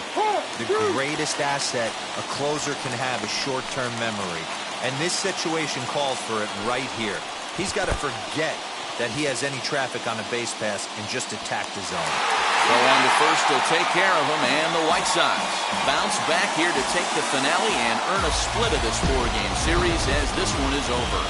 the greatest asset a closer can have is short-term memory. And this situation calls for it right here. He's got to forget that he has any traffic on a base pass and just attack the zone. Throw on to first will take care of him, and the White Sox bounce back here to take the finale and earn a split of this 4-game series as this one is over.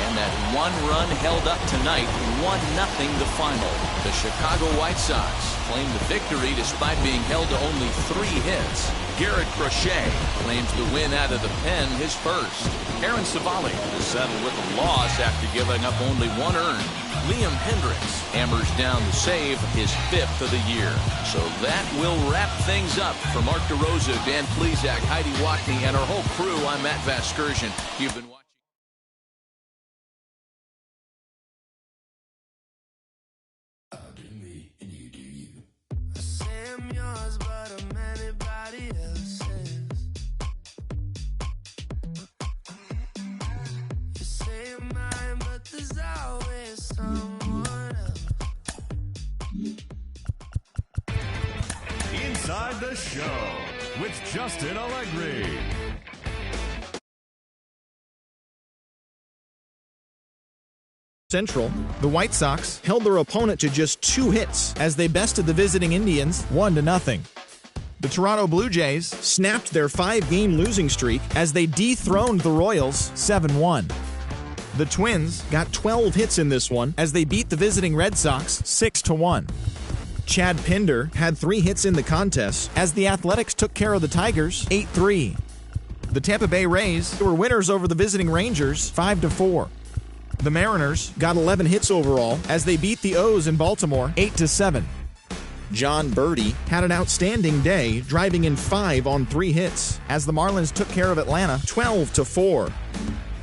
And that 1 run held up tonight, 1-0 the final. The Chicago White Sox claim the victory despite being held to only 3 hits. Garrett Crochet claims the win out of the pen, his first. Aaron Savali is settled with a loss after giving up only 1 earned. Liam Hendricks hammers down the save, his 5th of the year. So that will wrap things up. For Mark DeRosa, Dan Plesac, Heidi Watney, and our whole crew, I'm Matt Vasgersian. You've been watching. Inside the Show with Justin Allegri. Central, the White Sox held their opponent to just 2 hits as they bested the visiting Indians 1-0. The Toronto Blue Jays snapped their 5-game losing streak as they dethroned the Royals 7-1. The Twins got 12 hits in this one as they beat the visiting Red Sox 6-1. Chad Pinder had 3 hits in the contest as the Athletics took care of the Tigers 8-3. The Tampa Bay Rays were winners over the visiting Rangers 5-4. The Mariners got 11 hits overall as they beat the O's in Baltimore 8-7. John Birdie had an outstanding day, driving in 5 on 3 hits as the Marlins took care of Atlanta 12-4.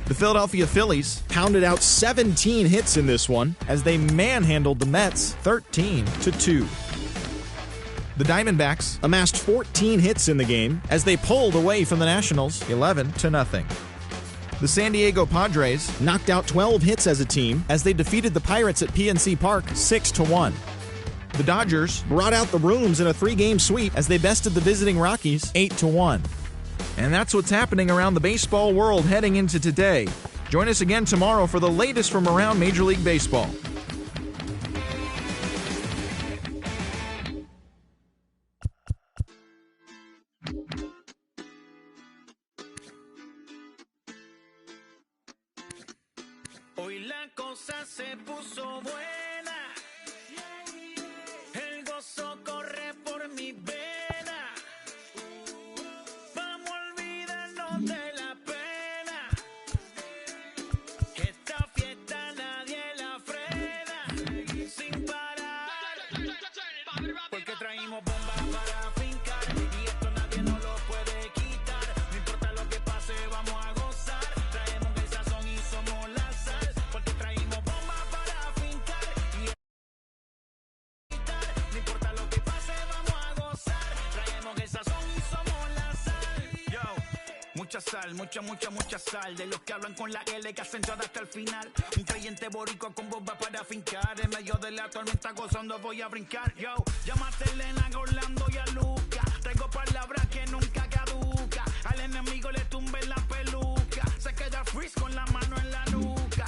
The Philadelphia Phillies pounded out 17 hits in this one as they manhandled the Mets 13-2. The Diamondbacks amassed 14 hits in the game as they pulled away from the Nationals 11-0. The San Diego Padres knocked out 12 hits as a team as they defeated the Pirates at PNC Park 6-1. The Dodgers brought out the rooms in a 3-game sweep as they bested the visiting Rockies 8-1. And that's what's happening around the baseball world heading into today. Join us again tomorrow for the latest from around Major League Baseball. Hoy la cosa se puso buena. El gozo corre por mi vena. Vamos a olvidarnos de la pena. Esta fiesta nadie la frena. Sin parar. Porque traímos bombas para fincar. Y esto nadie nos lo puede quitar. No importa lo que pase, vamos a gozar. Traemos el sazón y somos la sal. Porque traímos bombas para fincar. Y no importa lo que pase, vamos a gozar. Traemos el sazón y somos la sal. Yo, mucha sal, mucha sal. De los que hablan con la L que hacen todo hasta el final. Un creyente boricua con bomba para fincar. En medio de la tormenta gozando voy a brincar. Yo, llámate a Elena, a Orlando y a Luca. Traigo palabras que nunca caduca. Al enemigo le tumbe la peluca. Se queda freeze con la mano en la nuca.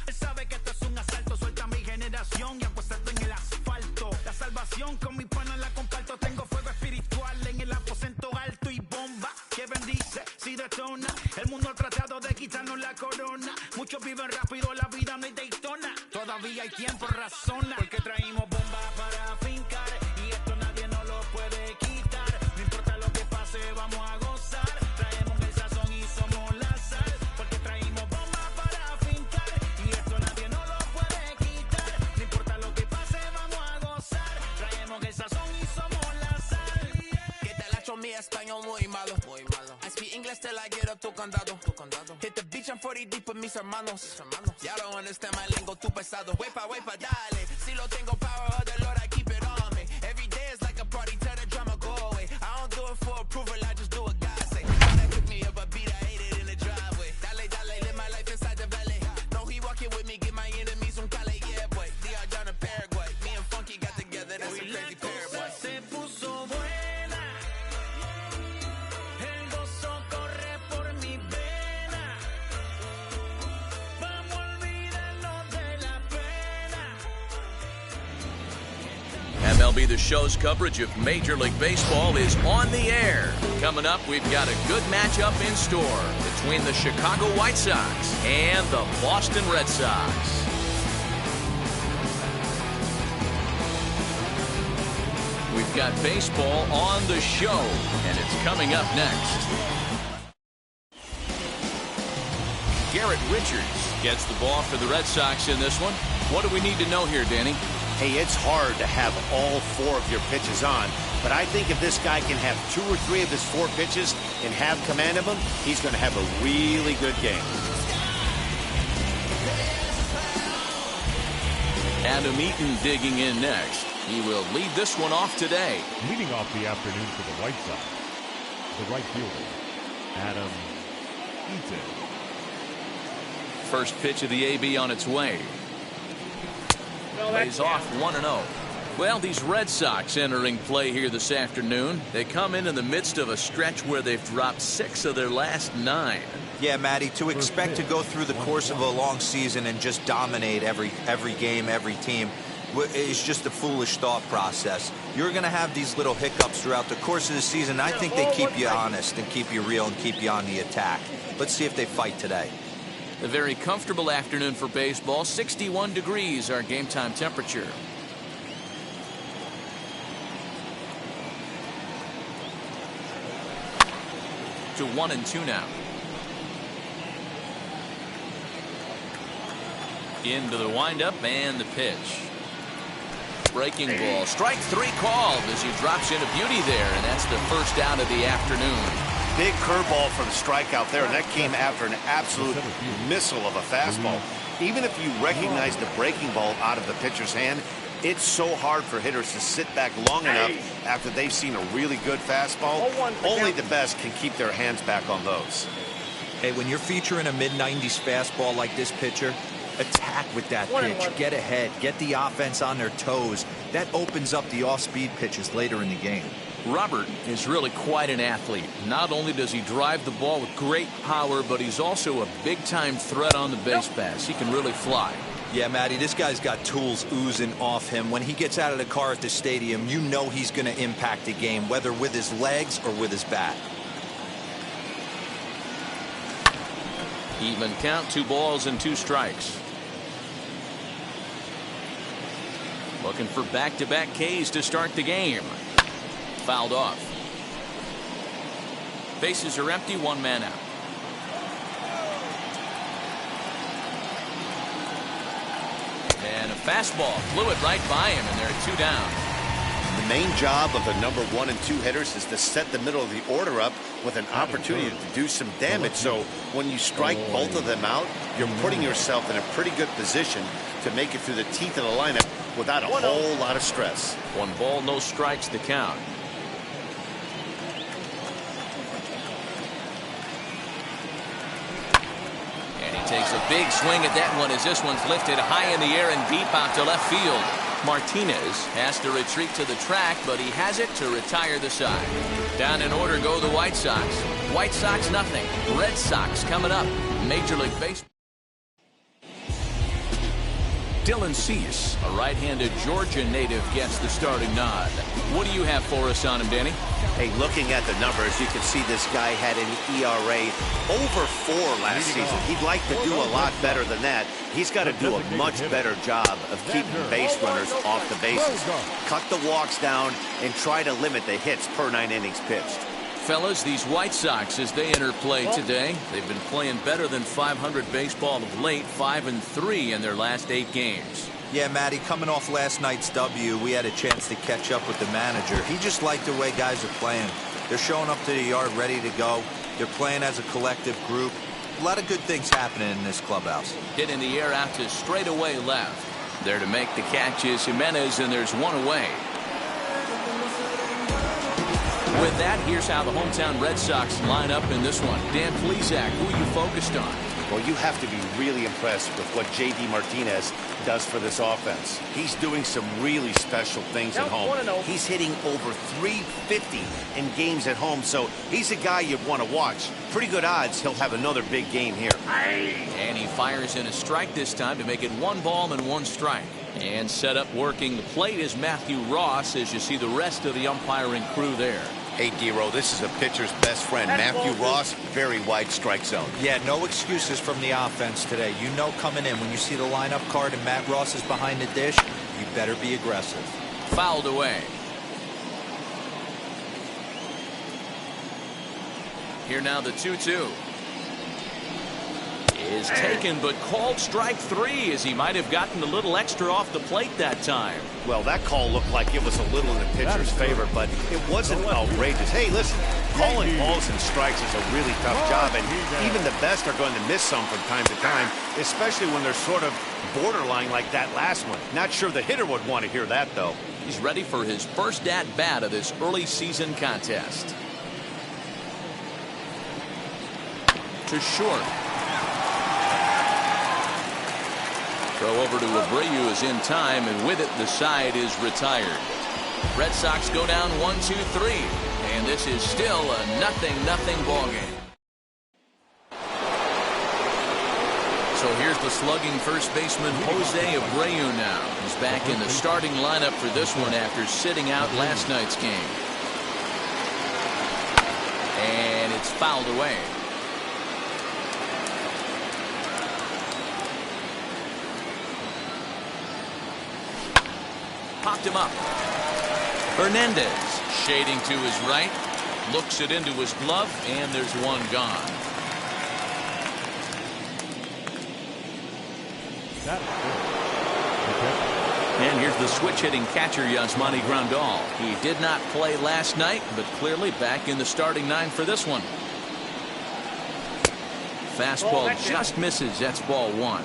Él sabe que esto es un asalto. Suelta mi generación y apuestas en el asfalto. La salvación con mi pana la comparto. Tengo fuego espiritual en el aposento alto y bomba que bendice si detona. El mundo ha tratado de quitarnos la corona. Muchos viven rápido, la vida no hay Daytona. Todavía hay tiempo, razona. Porque traímos bombas para fincar. Y esto nadie nos lo puede quitar. No importa lo que pase, vamos a gozar. Traemos el sazón y somos la sal. Porque traímos bombas para fincar. Y esto nadie nos lo puede quitar. No importa lo que pase, vamos a gozar. Traemos el sazón y somos la sal. Que te la echo mi español muy malo. I speak English till I get up to condado. Hit the beach, I'm 40 deep with mis hermanos. Ya don't understand my lingo, tu pesado. Wepa, dale. Si lo tengo power of the Lord, I keep it on me. Every day is like a party, tell the drama go away. I don't do it for approval, I just do what God say. Gotta pick me up a beat, I hate it in the driveway. Dale, live my life inside the valley. No, he walking with me, get my enemies un cale, yeah, boy. DR down in Paraguay. Me and Funky got together, that's a crazy pair, boy. Se puso buena. El gozo corre por mi vena. Vamos a olvidarnos de la pena. MLB The Show's coverage of Major League Baseball is on the air. Coming up, we've got a good matchup in store between the Chicago White Sox and the Boston Red Sox. We've got baseball on the show, and it's coming up next. Garrett Richards gets the ball for the Red Sox in this one. What do we need to know here, Danny? Hey, it's hard to have all 4 of your pitches on, but I think if this guy can have 2 or 3 of his 4 pitches and have command of them, he's going to have a really good game. Adam Eaton digging in next. He will lead this one off today. Leading off the afternoon for the White Sox, the right fielder, Adam Eaton. First pitch of the AB on its way. Lays off 1-0. Well, these Red Sox entering play here this afternoon. They come in the midst of a stretch where they've dropped 6 of their last 9. Yeah, Matty, to expect to go through the course of a long season and just dominate every game, every team is just a foolish thought process. You're going to have these little hiccups throughout the course of the season. I think they keep you honest and keep you real and keep you on the attack. Let's see if they fight today. A very comfortable afternoon for baseball. 61 degrees, our game time temperature. To 1-2 now. Into the windup and the pitch. Breaking ball. Strike 3 called as he drops into beauty there, and that's the first out of the afternoon. Big curveball for the strikeout there, and that came after an absolute missile of a fastball. Even if you recognize the breaking ball out of the pitcher's hand, it's so hard for hitters to sit back long enough after they've seen a really good fastball. Only the best can keep their hands back on those. Hey, when you're featuring a mid-90s fastball like this pitcher, attack with that pitch. Get ahead. Get the offense on their toes. That opens up the off-speed pitches later in the game. Robert is really quite an athlete. Not only does he drive the ball with great power, but he's also a big-time threat on the base pass. He can really fly. Yeah, Matty, this guy's got tools oozing off him. When he gets out of the car at the stadium, you know he's going to impact the game, whether with his legs or with his bat. Even count, 2 balls and 2 strikes. Looking for back-to-back Ks to start the game. Fouled off. Bases are empty, 1 man out. And a fastball flew it right by him, and they're 2 down. The main job of the number 1 and 2 hitters is to set the middle of the order up with an opportunity to do some damage. So when you strike both of them out, you're putting yourself in a pretty good position to make it through the teeth of the lineup without a whole lot of stress. 1 ball, no strikes to count. And he takes a big swing at that one as this one's lifted high in the air and deep out to left field. Martinez has to retreat to the track, but he has it to retire the side. Down in order go the White Sox. White Sox nothing. Red Sox coming up. Major League Baseball. Dylan Cease, a right-handed Georgia native, gets the starting nod. What do you have for us on him, Danny? Hey, looking at the numbers, you can see this guy had an ERA over 4 last season. He'd like to do a lot better than that. He's got to do a much better job of keeping base runners off the bases. Cut the walks down and try to limit the hits per 9 innings pitched. Fellas, these White Sox, as they enter play today, they've been playing better than .500 baseball of late, 5-3 in their last 8 games. Yeah, Matty, coming off last night's W, we had a chance to catch up with the manager. He just liked the way guys are playing. They're showing up to the yard ready to go. They're playing as a collective group. A lot of good things happening in this clubhouse. Hit in the air out to straightaway left. There to make the catch is Jimenez, and there's 1 away. With that, here's how the hometown Red Sox line up in this one. Dan Plesac, who are you focused on? Well, you have to be really impressed with what J.D. Martinez does for this offense. He's doing some really special things at home. He's hitting over .350 in games at home, so he's a guy you'd want to watch. Pretty good odds he'll have another big game here. And he fires in a strike this time to make it 1 ball and 1 strike. And set up working the plate is Matthew Ross, as you see the rest of the umpiring crew there. Hey, D-Row, this is a pitcher's best friend, Matthew Ross. Very wide strike zone. Yeah, no excuses from the offense today. You know coming in, when you see the lineup card and Matt Ross is behind the dish, you better be aggressive. Fouled away. Here now the 2-2. Is taken, but called strike 3, as he might have gotten a little extra off the plate that time. Well, that call looked like it was a little in the pitcher's favor, but it wasn't outrageous. Hey, listen, calling balls and strikes is a really tough job, and even the best are going to miss some from time to time, especially when they're sort of borderline like that last one. Not sure the hitter would want to hear that, though. He's ready for his first at-bat of this early season contest. To short. Throw over to Abreu is in time, and with it, the side is retired. Red Sox go down 1-2-3, and this is still a 0-0 ball game. So here's the slugging first baseman Jose Abreu now. He's back in the starting lineup for this one after sitting out last night's game. And it's fouled away. Popped him up. Hernandez shading to his right, looks it into his glove, and there's one gone. And here's the switch hitting catcher Yasmani Grandal. He did not play last night, but clearly back in the starting nine for this one. Fastball just misses. That's ball one.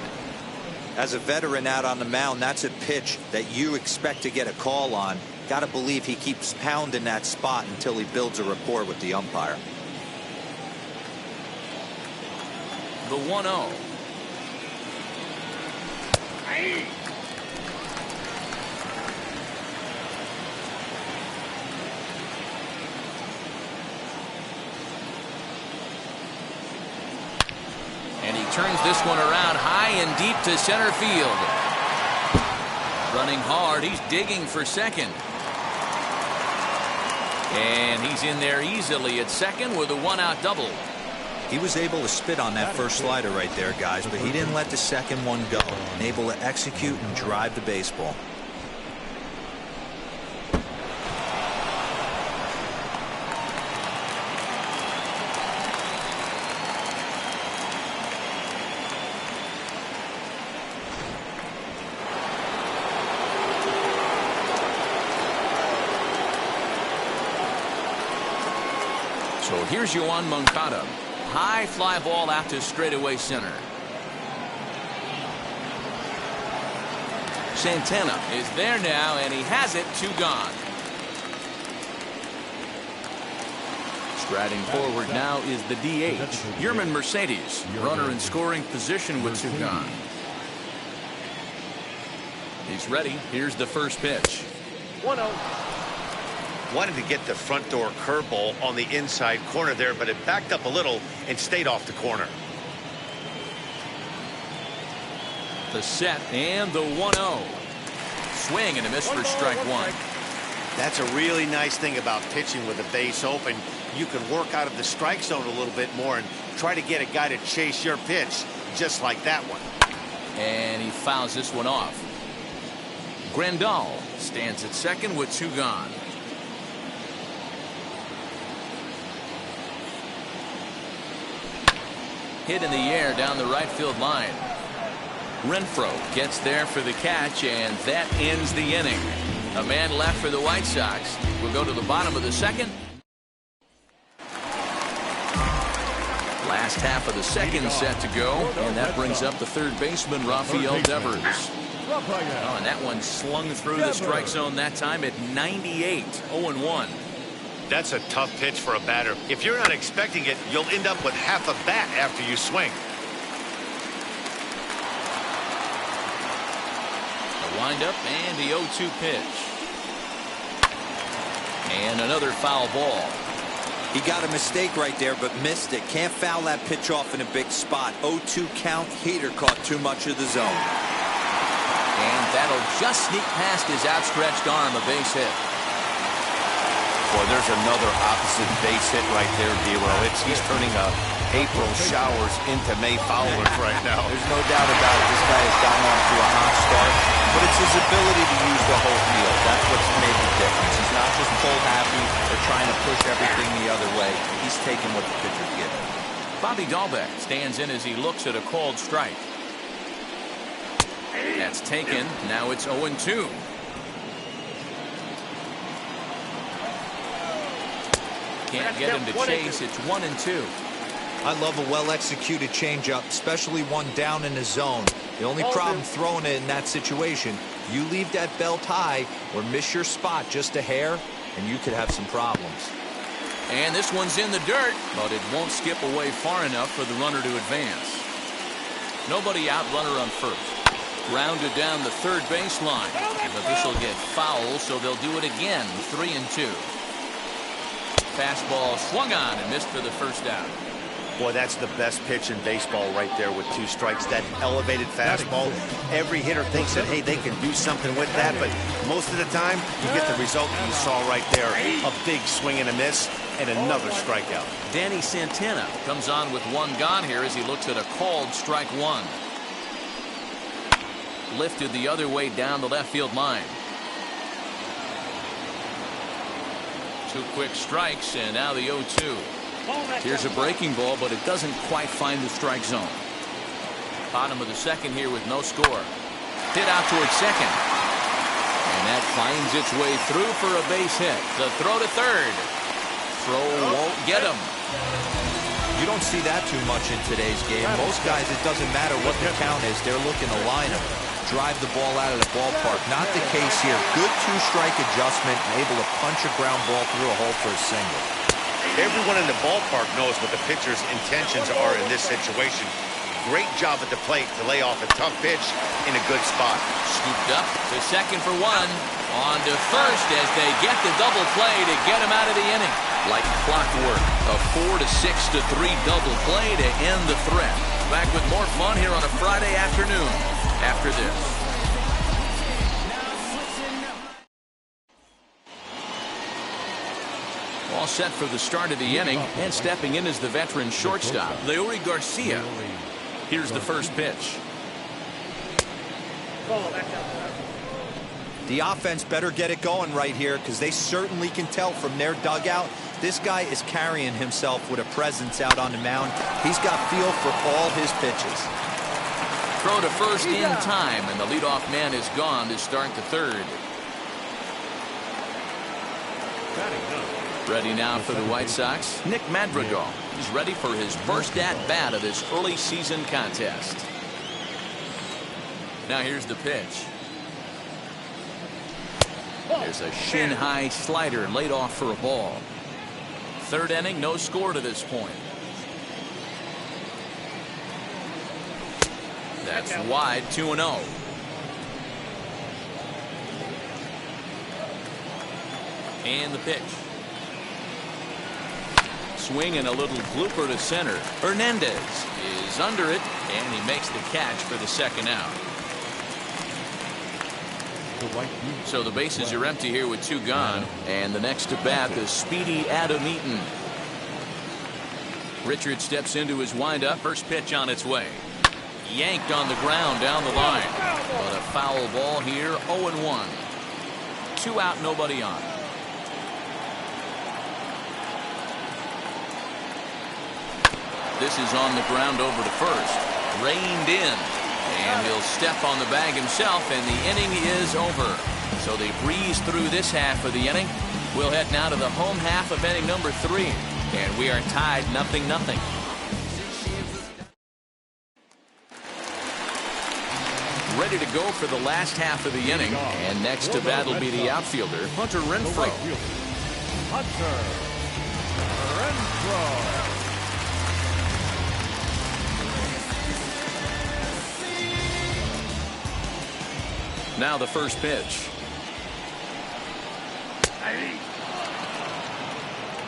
As a veteran out on the mound, that's a pitch that you expect to get a call on. Got to believe he keeps pounding that spot until he builds a rapport with the umpire. The 1-0. And he turns this one around high and deep to center field. Running hard, he's digging for second. And he's in there easily at second with a one-out double. He was able to spit on that first slider right there, guys, but he didn't let the second one go. And able to execute and drive the baseball. So here's Yoan Moncada. High fly ball out to straightaway center. Santana is there now, and he has it. 2 gone. Striding forward now is the DH, Yerman Mercedes. Runner in scoring position with 2 gone. He's ready. Here's the first pitch. 1-0. Wanted to get the front door curveball on the inside corner there, but it backed up a little and stayed off the corner. The set and the 1-0. Swing and a miss for strike one. That's a really nice thing about pitching with the base open. You can work out of the strike zone a little bit more and try to get a guy to chase your pitch, just like that one. And he fouls this one off. Grandal stands at second with 2 gone. Hit in the air down the right field line. Renfroe gets there for the catch, and that ends the inning. A man left for the White Sox. We'll go to the bottom of the second. Last half of the second set to go, and that brings up the third baseman, Rafael Devers. Oh, and that one slung through the strike zone that time at 98, 0-1. That's a tough pitch for a batter. If you're not expecting it, you'll end up with half a bat after you swing. The windup and the 0-2 pitch. And another foul ball. He got a mistake right there, but missed it. Can't foul that pitch off in a big spot. 0-2 count. Hader caught too much of the zone. And that'll just sneak past his outstretched arm, a base hit. Boy, there's another opposite base hit right there, D-Roll. He's turning April showers into May foulers right now. There's no doubt about it. This guy has gotten off to a hot start, but it's his ability to use the whole field. That's what's made the difference. He's not just pull happy or trying to push everything the other way. He's taking what the pitcher's giving. Bobby Dahlbeck stands in as he looks at a called strike. That's taken. Now it's 0-2. Can't get him to chase. It's 1-2. I love a well-executed changeup, especially one down in the zone. The only problem throwing it in that situation, you leave that belt high or miss your spot just a hair, and you could have some problems. And this one's in the dirt, but it won't skip away far enough for the runner to advance. Nobody out, runner on first. Grounded down the third baseline. But this will get foul, so they'll do it again. 3-2. Fastball swung on and missed for the first out. Boy, that's the best pitch in baseball right there with 2 strikes. That elevated fastball. Every hitter thinks that, hey, they can do something with that, but most of the time, you get the result you saw right there. A big swing and a miss and another strikeout. Danny Santana comes on with 1 gone here as he looks at a called strike 1. Lifted the other way down the left field line. 2 quick strikes, and now the 0-2. Here's a breaking ball, but it doesn't quite find the strike zone. Bottom of the second here with no score. Hit out towards second. And that finds its way through for a base hit. The throw to third. Throw won't get him. You don't see that too much in today's game. Most guys, it doesn't matter what the count is. They're looking to line him, drive the ball out of the ballpark. Not the case here. Good 2-strike adjustment, able to punch a ground ball through a hole for a single. Everyone in the ballpark knows what the pitcher's intentions are in this situation. Great job at the plate to lay off a tough pitch in a good spot. Scooped up to second for 1. On to first as they get the double play to get him out of the inning. Like clockwork, a 4-6-3 double play to end the threat. Back with more fun here on a Friday afternoon after this. All set for the start of the inning, and stepping in is the veteran shortstop, Leury Garcia. Here's the first pitch. The offense better get it going right here, because they certainly can tell from their dugout this guy is carrying himself with a presence out on the mound. He's got feel for all his pitches. Throw to first in time, and the leadoff man is gone to start the third. Ready now for the White Sox, Nick Madrigal. He's ready for his first at-bat of this early season contest. Now here's the pitch. There's a shin-high slider laid off for a ball. Third inning, no score to this point. That's wide, 2-0. And the pitch. Swing and a little blooper to center. Hernandez is under it, and he makes the catch for the second out. So the bases are empty here with 2 gone, and the next to bat, the speedy Adam Eaton. Richard steps into his windup. First pitch on its way. Yanked on the ground down the line. But a foul ball here, 0-1. 2 out, nobody on. This is on the ground over to first. Reined in. And he'll step on the bag himself, and the inning is over. So they breeze through this half of the inning. We'll head now to the home half of inning number 3. And we are tied 0-0. Ready to go for the last half of the inning. And next to bat will be the outfielder, Hunter Renfroe. Hunter Renfroe. Now the first pitch.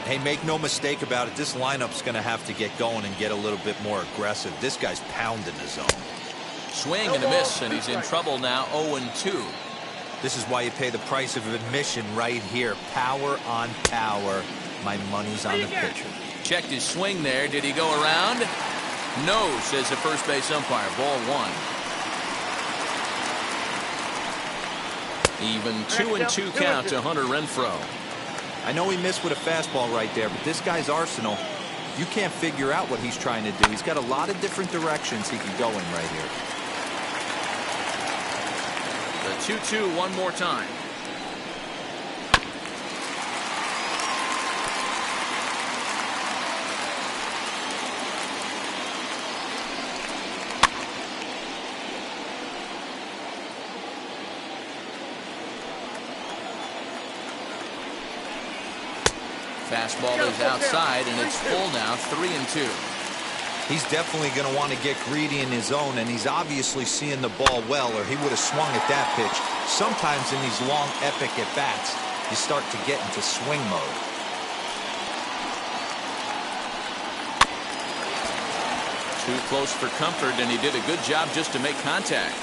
Hey, make no mistake about it. This lineup's going to have to get going and get a little bit more aggressive. This guy's pounding the zone. Swing and a miss, and he's in trouble now, 0-2. This is why you pay the price of admission right here. Power on power. My money's on the pitcher. Checked his swing there. Did he go around? No, says the first base umpire. Ball 1. Even 2-2 count to Hunter Renfroe. I know he missed with a fastball right there, but this guy's arsenal, you can't figure out what he's trying to do. He's got a lot of different directions he can go in right here. The 2-2 one more time. Fastball is outside, and it's full now, 3-2. He's definitely going to want to get greedy in his zone, and he's obviously seeing the ball well, or he would have swung at that pitch. Sometimes in these long, epic at-bats, you start to get into swing mode. Too close for comfort, and he did a good job just to make contact.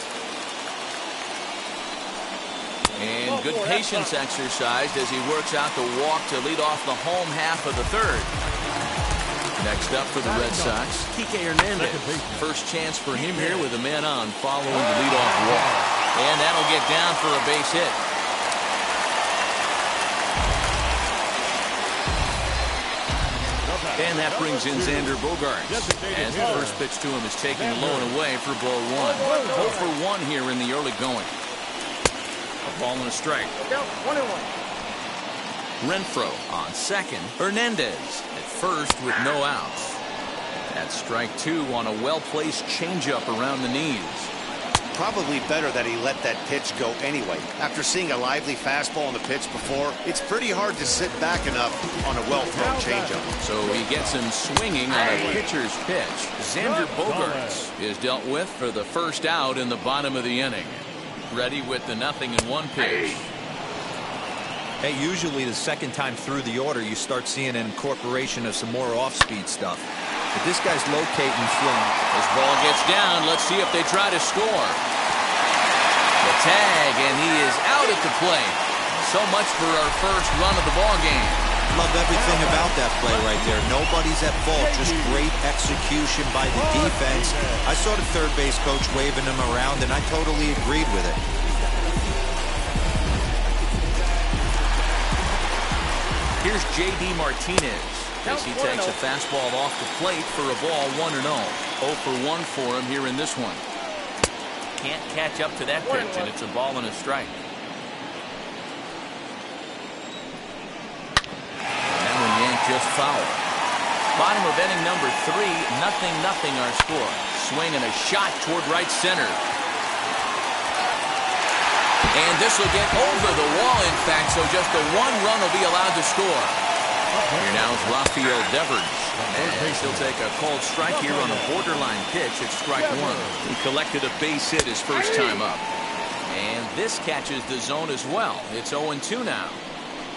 And good patience exercised as he works out the walk to lead off the home half of the third. Next up for the Red Sox, Kike Hernandez. First chance for him here with a man on following the leadoff walk. And that'll get down for a base hit. And that brings in Xander Bogaerts. As the first pitch to him is taken low and away for ball one. 0 for 1 here in the early going. A ball and a strike. Renfroe on second. Hernandez at first with no outs. That's strike 2 on a well-placed changeup around the knees. Probably better that he let that pitch go anyway. After seeing a lively fastball on the pitch before, it's pretty hard to sit back enough on a well-thrown changeup. So he gets him swinging on a pitcher's pitch. Xander Bogaerts is dealt with for the first out in the bottom of the inning. Ready with the 0-1 pitch. Hey, usually the second time through the order, you start seeing an incorporation of some more off-speed stuff. But this guy's locating swing. This ball gets down. Let's see if they try to score. The tag, and he is out at the plate. So much for our first run of the ball game. Love everything about that play right there. Nobody's at fault, just great execution by the defense. I saw the third base coach waving him around, and I totally agreed with it. Here's J.D. Martinez as he takes a fastball off the plate for a ball 1-0. 0 for 1 for him here in this one. Can't catch up to that pitch, and it's a ball and a strike. And that one yanked just foul. Bottom of inning number 3, 0-0 our score. Swing and a shot toward right center. And this will get over the wall, in fact, so just the 1 run will be allowed to score. Here now is Rafael Devers. And he'll take a called strike here on a borderline pitch at strike 1. He collected a base hit his first time up. And this catches the zone as well. It's 0-2 now.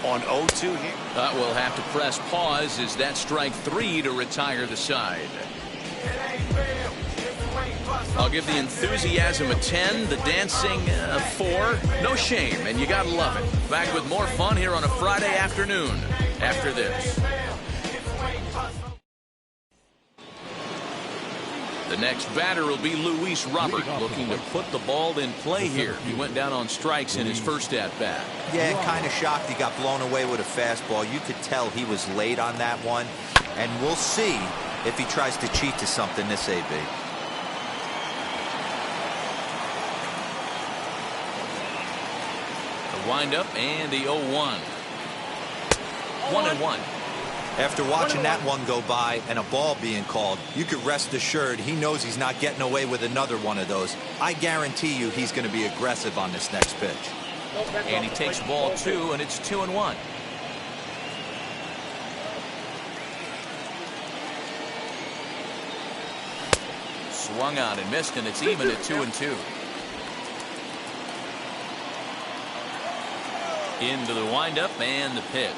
On 0-2 here? We'll have to press pause as that strike 3 to retire the side. I'll give the enthusiasm a 10, the dancing a 4. No shame, and you gotta love it. Back with more fun here on a Friday afternoon after this. The next batter will be Luis Robert, looking to put the ball in play here. He went down on strikes in his first at-bat. Yeah, kind of shocked he got blown away with a fastball. You could tell he was late on that one, and we'll see if he tries to cheat to something this AB. Windup and the 0-1. 1-1. After watching that one go by and a ball being called, you could rest assured he knows he's not getting away with another one of those. I guarantee you he's going to be aggressive on this next pitch. And he takes ball 2, and it's 2-1. Swung on and missed, and it's even at 2-2. Into the windup and the pitch.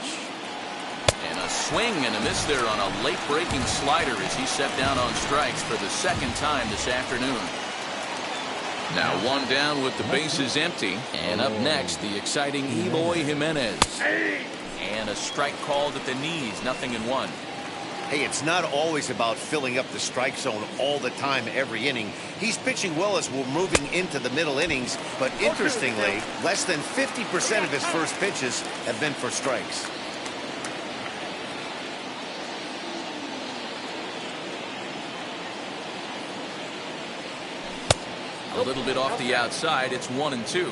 And a swing and a miss there on a late breaking slider as he set down on strikes for the second time this afternoon. Now 1 down with the bases empty. And up next, the exciting Eloy Jimenez. And a strike called at the knees, 0-1. Hey, it's not always about filling up the strike zone all the time every inning. He's pitching well as we're moving into the middle innings, but interestingly, less than 50% of his first pitches have been for strikes. A little bit off the outside, it's 1-2.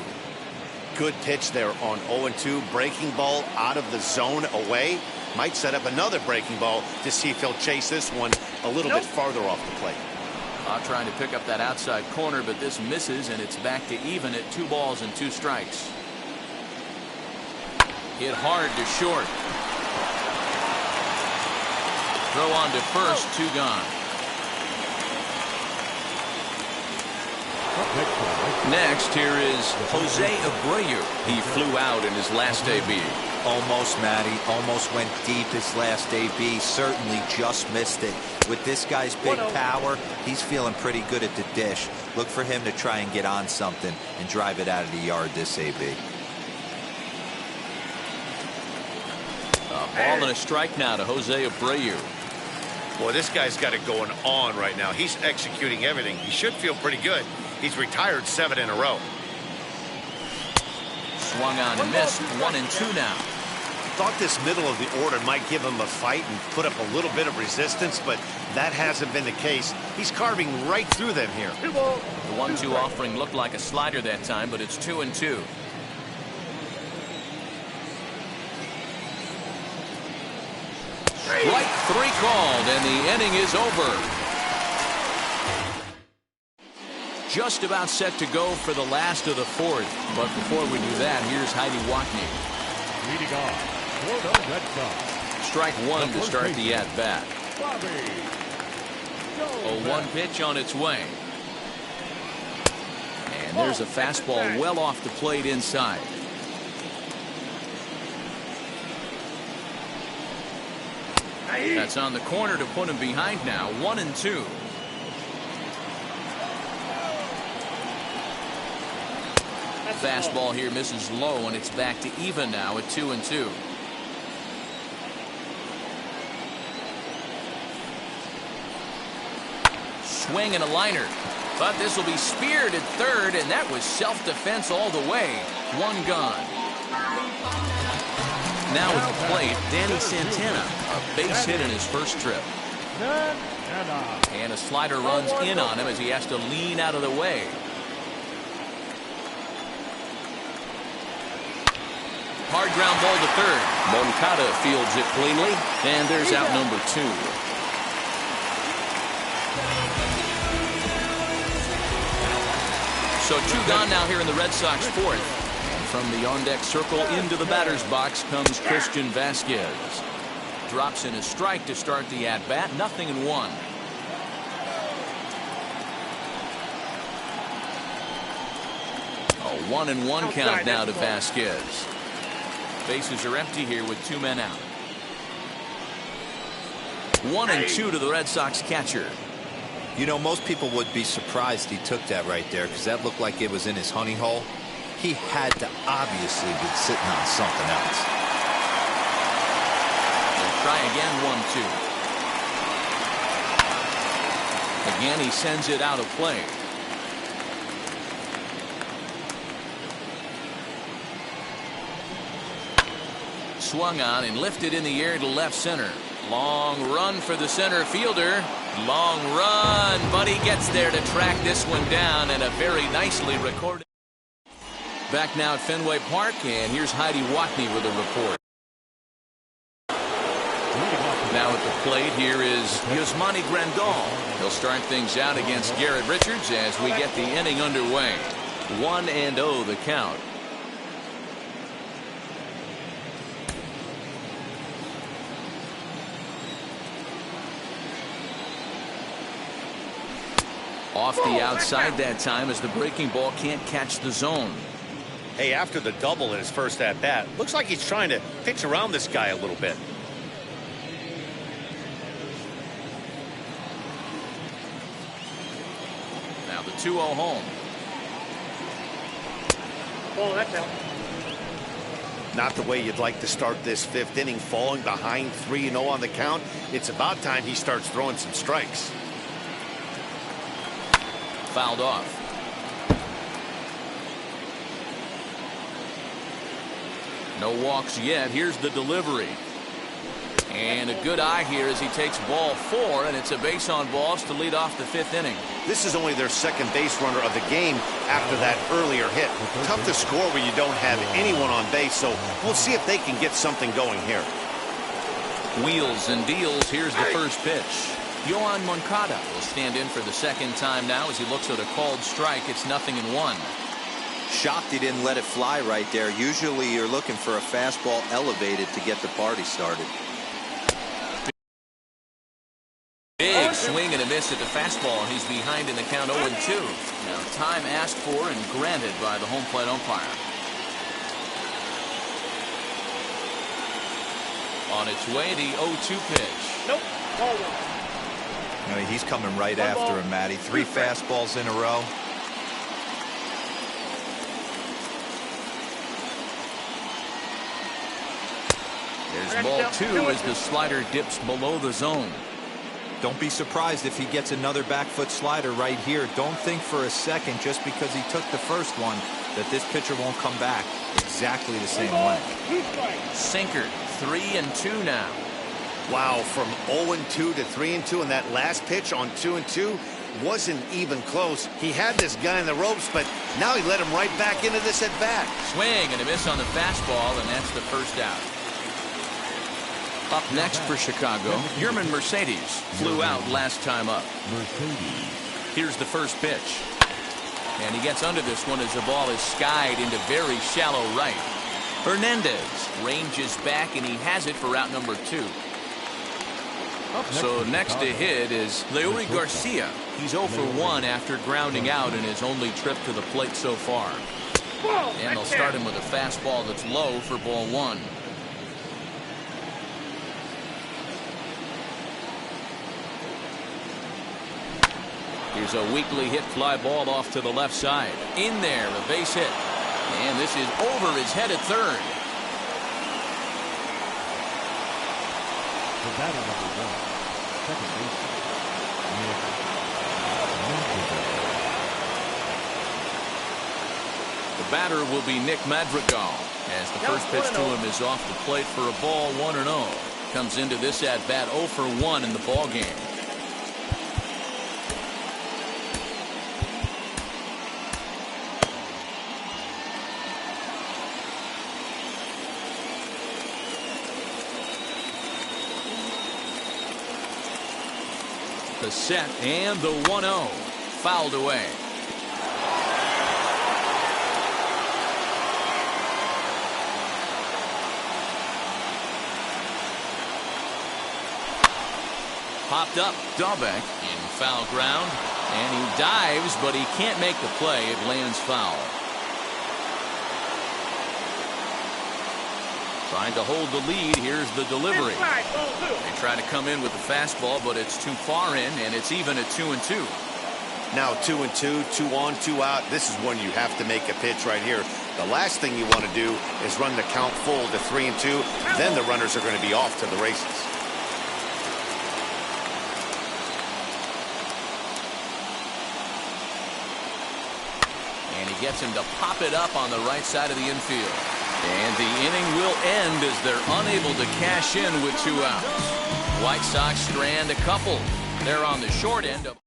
Good pitch there on 0-2. Breaking ball out of the zone away. Might set up another breaking ball to see if he'll chase this one a little bit farther off the plate. Trying to pick up that outside corner, but this misses, and it's back to even at 2 balls and 2 strikes. Hit hard to short. Throw on to first, 2 gone. Next, here is Jose Abreu. He flew out in his last AB. Almost, Matty. Almost went deep his last AB. Certainly just missed it. With this guy's big power, he's feeling pretty good at the dish. Look for him to try and get on something and drive it out of the yard this AB. A ball and a strike now to Jose Abreu. Boy, this guy's got it going on right now. He's executing everything. He should feel pretty good. He's retired 7 in a row. Swung on and missed. 1-2 now. Thought this middle of the order might give him a fight and put up a little bit of resistance, but that hasn't been the case. He's carving right through them here. The 1-2 offering looked like a slider that time, but it's 2-2. Strike 3 called, and the inning is over. Just about set to go for the last of the 4th. But before we do that, here's Heidi Watney. Leading off for the Red Sox. Strike 1 to start the at-bat. 0-1 pitch on its way. And there's a fastball well off the plate inside. That's on the corner to put him behind now. 1-2. Fastball here misses low, and it's back to even now at 2-2. Swing and a liner, but this will be speared at third, and that was self-defense all the way. 1 gone. Now at the plate, Danny Santana, a base hit in his first trip. And a slider runs in on him as he has to lean out of the way. Hard ground ball to third. Moncada fields it cleanly, and there's out number 2. So 2 gone now here in the Red Sox 4th. From the on-deck circle into the batter's box comes Christian Vasquez. Drops in a strike to start the at-bat. 0-1. A 1-1 count now to Vasquez. Bases are empty here with 2 men out. 1-2 to the Red Sox catcher. You know, most people would be surprised he took that right there because that looked like it was in his honey hole. He had to obviously be sitting on something else. They'll try again. 1-2. Again, he sends it out of play. Swung on and lifted in the air to left center. Long run for the center fielder. Long run, but he gets there to track this one down, and a very nicely recorded. Back now at Fenway Park, and here's Heidi Watney with a report. Now at the plate, here is Yasmani Grandal. He'll start things out against Garrett Richards as we get the inning underway. 1-0 the count. Off the outside that time as the breaking ball can't catch the zone. Hey, after the double in his first at-bat, looks like he's trying to pitch around this guy a little bit. Now the 2-0 home. Oh, that's out. Not the way you'd like to start this 5th inning, falling behind 3-0 on the count. It's about time he starts throwing some strikes. Fouled off. No walks yet. Here's the delivery. And a good eye here as he takes ball 4, and it's a base on balls to lead off the 5th inning. This is only their second base runner of the game after that earlier hit. Tough to score when you don't have anyone on base, so we'll see if they can get something going here. Wheels and deals. Here's the first pitch. Yoan Moncada will stand in for the second time now as he looks at a called strike. It's 0-1. Shocked he didn't let it fly right there. Usually you're looking for a fastball elevated to get the party started. Big swing and a miss at the fastball, and he's behind in the count 0-2. Now, time asked for and granted by the home plate umpire. On its way, the 0-2 pitch. Nope. Ball one. He's coming right after him, Matty. 3 fastballs in a row. There's ball 2 as the slider dips below the zone. Don't be surprised if he gets another back foot slider right here. Don't think for a second, just because he took the first one, that this pitcher won't come back exactly the same way. Sinker, 3-2 now. Wow, from 0-2 to 3-2, and that last pitch on 2-2 wasn't even close. He had this guy in the ropes, but now he let him right back into this at bat. Swing and a miss on the fastball, and that's the first out. Up next for Chicago, Yermin Mercedes flew out last time up. Here's the first pitch. And he gets under this one as the ball is skied into very shallow right. Hernandez ranges back, and he has it for out number 2. So next to hit is Leury Garcia. He's 0 for 1 after grounding out in his only trip to the plate so far. And they'll start him with a fastball that's low for ball 1. Here's a weakly hit fly ball off to the left side. In there, a base hit. And this is over his head at third. The batter number 1, second baseman, Nick Madrigal. The batter will be Nick Madrigal, as the first pitch to him is off the plate for a ball 1-0. Comes into this at bat 0 for 1 in the ball game. The set and the 1-0 fouled away. Popped up Dahlbeck in foul ground, and he dives, but he can't make the play. It lands foul. Trying to hold the lead. Here's the delivery. They try to come in with the fastball, but it's too far in, and it's even at 2-2. Now 2-2, 2 on, 2 out. This is when you have to make a pitch right here. The last thing you want to do is run the count full to 3-2. Then the runners are going to be off to the races. And he gets him to pop it up on the right side of the infield. And the inning will end as they're unable to cash in with 2 outs. White Sox strand a couple. They're on the short end of.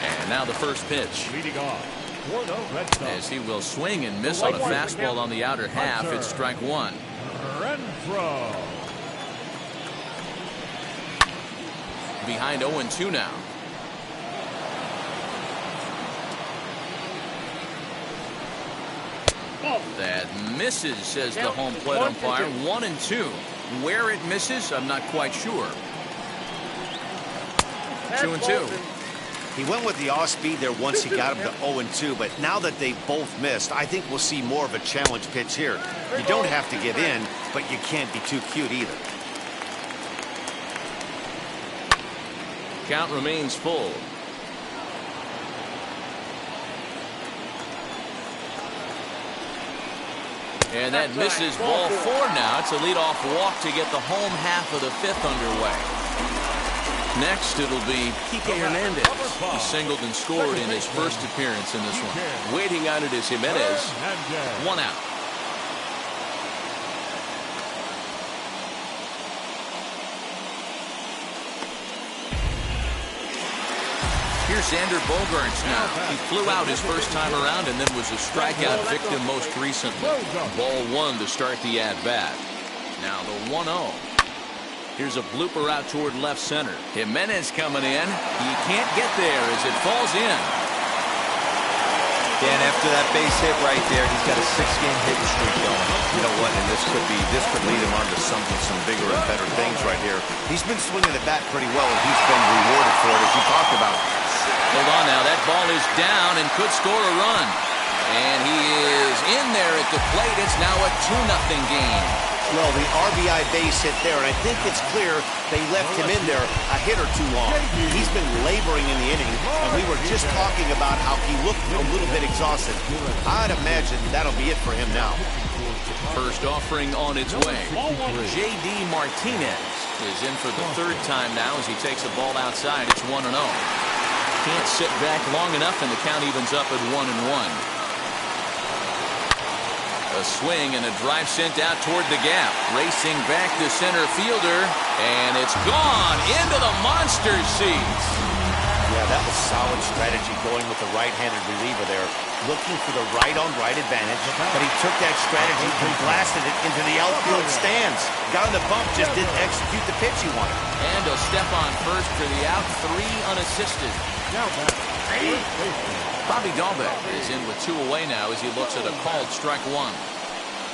And now the first pitch. Leading off for the Red Sox, as he will swing and miss on a fastball on the outer half. It's strike 1. Renfroe. Behind 0-2 now. That misses, says the home plate umpire. 1-2. Where it misses, I'm not quite sure. 2-2. He went with the off speed there once he got him to 0-2, but now that they both missed, I think we'll see more of a challenge pitch here. You don't have to give in, but you can't be too cute either. Count remains full. And that misses ball 4 now. It's a leadoff walk to get the home half of the 5th underway. Next, it'll be Kike Hernandez. He singled and scored in his first appearance in this one. Waiting on it is Jimenez. 1 out. Here's Xander Bogaerts now. He flew out his first time around and then was a strikeout victim most recently. Ball 1 to start the at-bat. Now the 1-0. Here's a blooper out toward left center. Jimenez coming in. He can't get there as it falls in. Dan, after that base hit right there, he's got a 6-game hitting streak going. You know what? In this could lead him on to some bigger and better things right here. He's been swinging the bat pretty well, and he's been rewarded for it, as you talked about. Hold on now. That ball is down and could score a run. And he is in there at the plate. It's now a 2-0 game. Well, the RBI base hit there, and I think it's clear they left him in there a hit or two long. He's been laboring in the inning, and we were just talking about how he looked a little bit exhausted. I'd imagine that'll be it for him now. First offering on its way. J.D. Martinez is in for the third time now as he takes the ball outside. It's 1-0. Can't sit back long enough, and the count evens up at 1-1. A swing and a drive sent out toward the gap. Racing back to center fielder, and it's gone into the monster seats. Yeah, that was solid strategy going with the right-handed reliever there. Looking for the right-on-right advantage, but he took that strategy and blasted it into the outfield stands. Got on the bump, just didn't execute the pitch he wanted. And he'll step on first for the out, 3 unassisted. Bobby Dalbec is in with 2 away now as he looks at a called strike 1.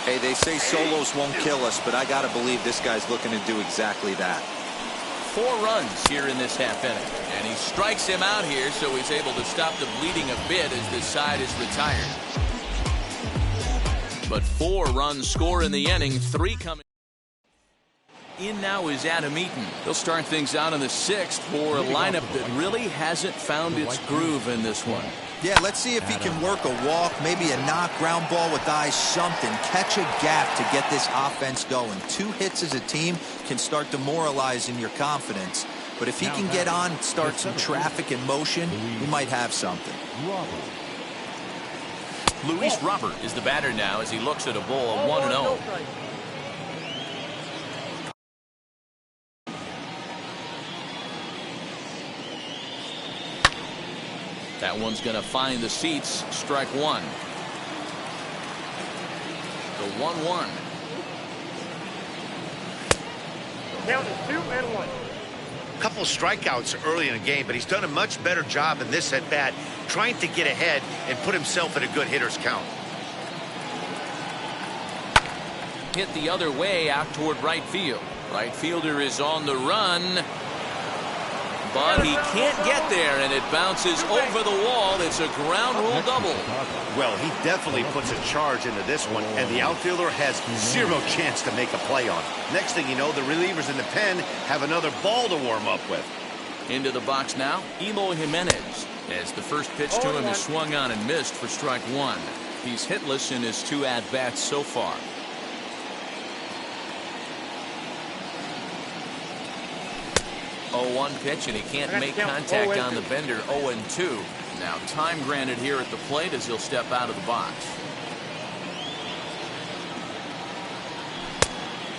Hey, they say solos won't kill us, but I got to believe this guy's looking to do exactly that. 4 runs here in this half inning, and he strikes him out here, so he's able to stop the bleeding a bit as this side is retired. But 4 runs score in the inning, 3 coming. In now is Adam Eaton. He'll start things out in the 6th for a lineup that really hasn't found its groove in this one. Yeah, let's see if he can work a walk, maybe a knock, ground ball with eyes, something. Catch a gap to get this offense going. 2 hits as a team can start demoralizing your confidence. But if he can get on, start some traffic in motion, we might have something. Luis Robert is the batter now as he looks at a ball of 1-0. That one's going to find the seats. Strike 1. The 1-1. Count is 2-1. A couple strikeouts early in the game, but he's done a much better job in this at-bat trying to get ahead and put himself in a good hitter's count. Hit the other way out toward right field. Right fielder is on the run. But he can't get there, and it bounces over the wall. It's a ground rule double. Well, he definitely puts a charge into this one, and the outfielder has 0 chance to make a play on. Next thing you know, the relievers in the pen have another ball to warm up with. Into the box now, Eloy Jimenez, as the first pitch to him is swung on and missed for strike 1. He's hitless in his 2 at-bats so far. 0-1 pitch, and he can't make contact on the bender. 0-2. Now time granted here at the plate as he'll step out of the box.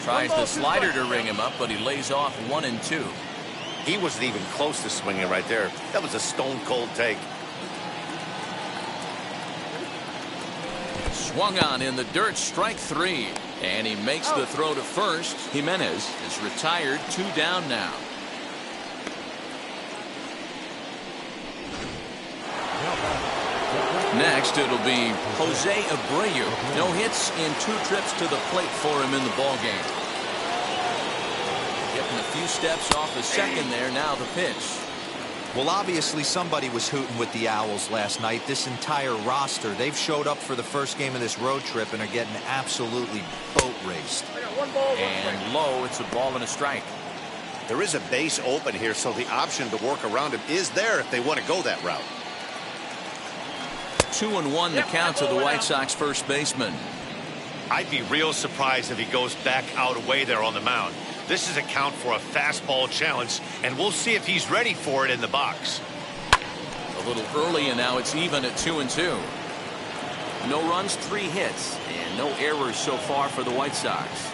Tries the slider to ring him up, but he lays off 1-2. He wasn't even close to swinging right there. That was a stone-cold take. Swung on in the dirt, strike 3. And he makes the throw to first. Jimenez is retired, 2 down now. Next, it'll be Jose Abreu. No hits in 2 trips to the plate for him in the ballgame. Getting a few steps off the second there. Now the pitch. Well, obviously somebody was hooting with the Owls last night. This entire roster, they've showed up for the first game of this road trip and are getting absolutely boat raced. And low, it's a ball and a strike. There is a base open here, so the option to work around him is there if they want to go that route. 2-1 the count to the White Sox first baseman. I'd be real surprised if he goes back out away there on the mound. This is a count for a fastball challenge, and we'll see if he's ready for it in the box. A little early, and now it's even at 2-2. No runs, 3 hits, and no errors so far for the White Sox.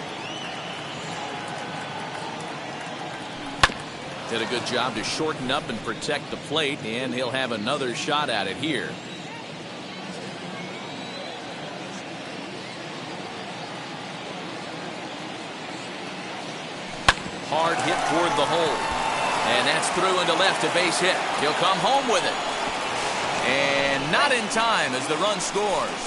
Did a good job to shorten up and protect the plate, and he'll have another shot at it here. Hard hit toward the hole. And that's through into left, a base hit. He'll come home with it. And not in time as the run scores.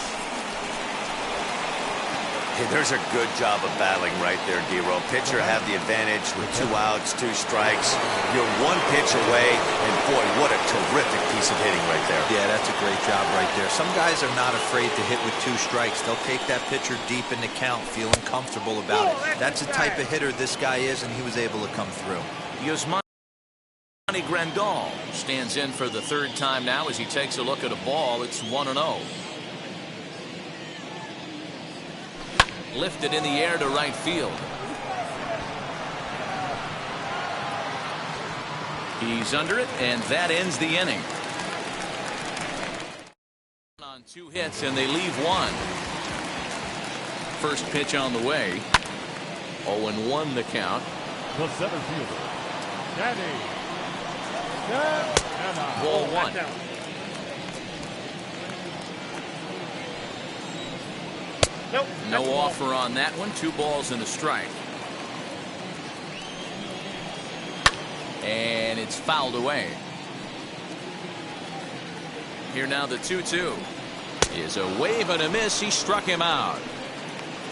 Hey, there's a good job of battling right there, D-Row. Pitcher have the advantage with 2 outs, 2 strikes. You're 1 pitch away, and boy, what a terrific piece of hitting right there. Yeah, that's a great job right there. Some guys are not afraid to hit with 2 strikes. They'll take that pitcher deep in the count, feeling comfortable about it. That's the type of hitter this guy is, and he was able to come through. Yasmani Grandal stands in for the 3rd time now as he takes a look at a ball. It's 1-0. Lifted in the air to right field. He's under it, and that ends the inning. On 2 hits, and they leave 1. First pitch on the way. 0-1 the count. The center fielder, Danny. Ball 1. Nope. No offer on that one. 2 balls and a strike. And it's fouled away. Here now the 2-2 is a wave and a miss. He struck him out.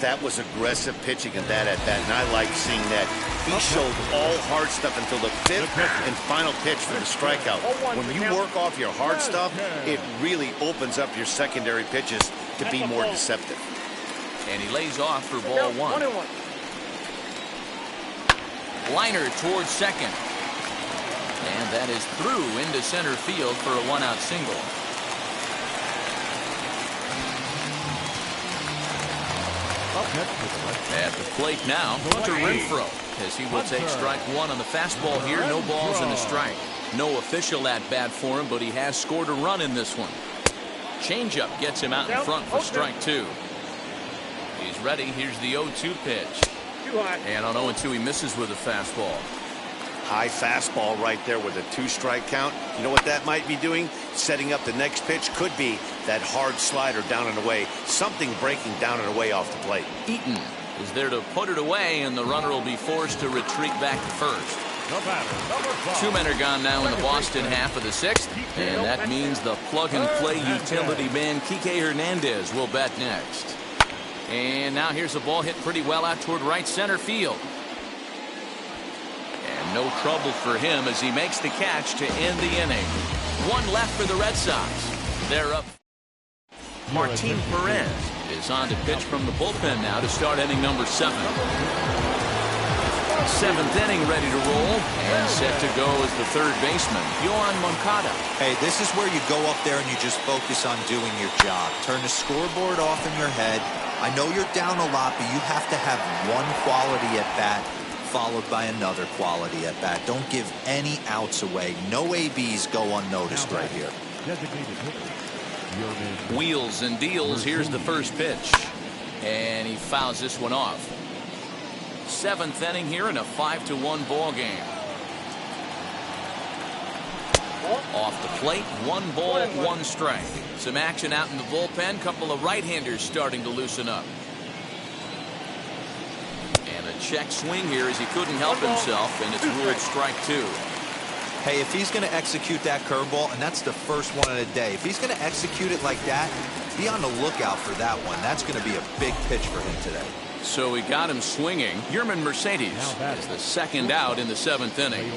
That was aggressive pitching in that at bat, and I like seeing that. He showed all hard stuff until the 5th and final pitch for the strikeout. When you work off your hard stuff, it really opens up your secondary pitches to be more deceptive. And he lays off for ball 1. Liner towards second. And that is through into center field for a 1-out single. At the plate now, Hunter Renfroe, as he will take strike 1 on the fastball here. No balls and a strike. No official at bat for him, but he has scored a run in this one. Changeup gets him out in front for strike 2. He's ready. Here's the 0-2 pitch. And on 0-2, he misses with a fastball. High fastball right there with a 2-strike count. You know what that might be doing? Setting up the next pitch. Could be that hard slider down and away. Something breaking down and away off the plate. Eaton is there to put it away, and the runner will be forced to retreat back to first. 2 men are gone now in the Boston half of the 6th, and that means the plug-and-play utility man Kike Hernandez will bat next. And now here's a ball hit pretty well out toward right center field. And no trouble for him as he makes the catch to end the inning. 1 left for the Red Sox. They're up. Martin Perez is on to pitch from the bullpen now to start inning number 7. 7th inning ready to roll, and set to go is the 3rd baseman, Yoan Moncada. Hey, this is where you go up there and you just focus on doing your job. Turn the scoreboard off in your head. I know you're down a lot, but you have to have 1 quality at bat followed by another quality at bat. Don't give any outs away. No ABs go unnoticed right here. Wheels and deals. Here's the first pitch, and he fouls this one off. 7th inning here in a 5-1 ball game. Off the plate, 1 ball, 1 strike. Some action out in the bullpen. Couple of right-handers starting to loosen up. And a check swing here as he couldn't help himself, and it's ruled strike 2. Hey, if he's going to execute that curveball, and that's the first one of the day, if he's going to execute it like that, be on the lookout for that one. That's going to be a big pitch for him today. So he got him swinging. Yerman Mercedes is the 2nd out in the 7th inning.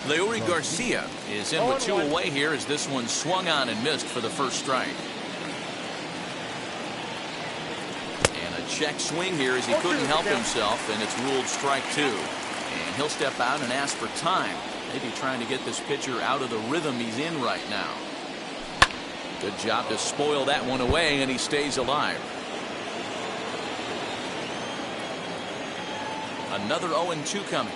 Leury Garcia is in with 2 away here as this one swung on and missed for the first strike. And a check swing here as he couldn't help himself, and it's ruled strike 2. And he'll step out and ask for time. Maybe trying to get this pitcher out of the rhythm he's in right now. Good job to spoil that one away, and he stays alive. Another 0-2 coming.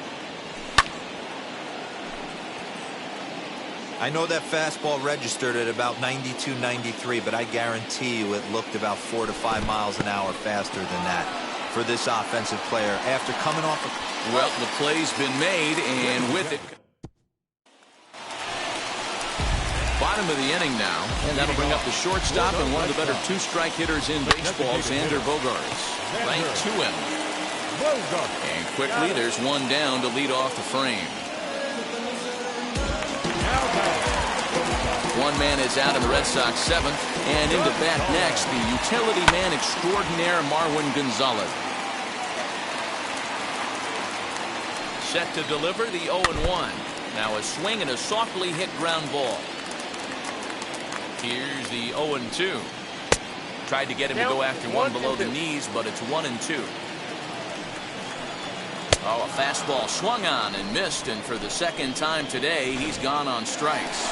I know that fastball registered at about 92, 93, but I guarantee you it looked about 4 to 5 miles an hour faster than that for this offensive player after coming off of... Well, the play's been made, and with it... Bottom of the inning now, and that'll bring up the shortstop and one of the better 2-strike hitters in baseball, Xander Bogaerts. Right to him. And quickly, there's 1 down to lead off the frame. 1 man is out in the Red Sox 7th. And into bat next, the utility man extraordinaire, Marwin Gonzalez. Set to deliver the 0-1. Now a swing and a softly hit ground ball. Here's the 0-2. Tried to get him to go after one below the knees, but it's 1-2. Oh, a fastball swung on and missed, and for the second time today, he's gone on strikes.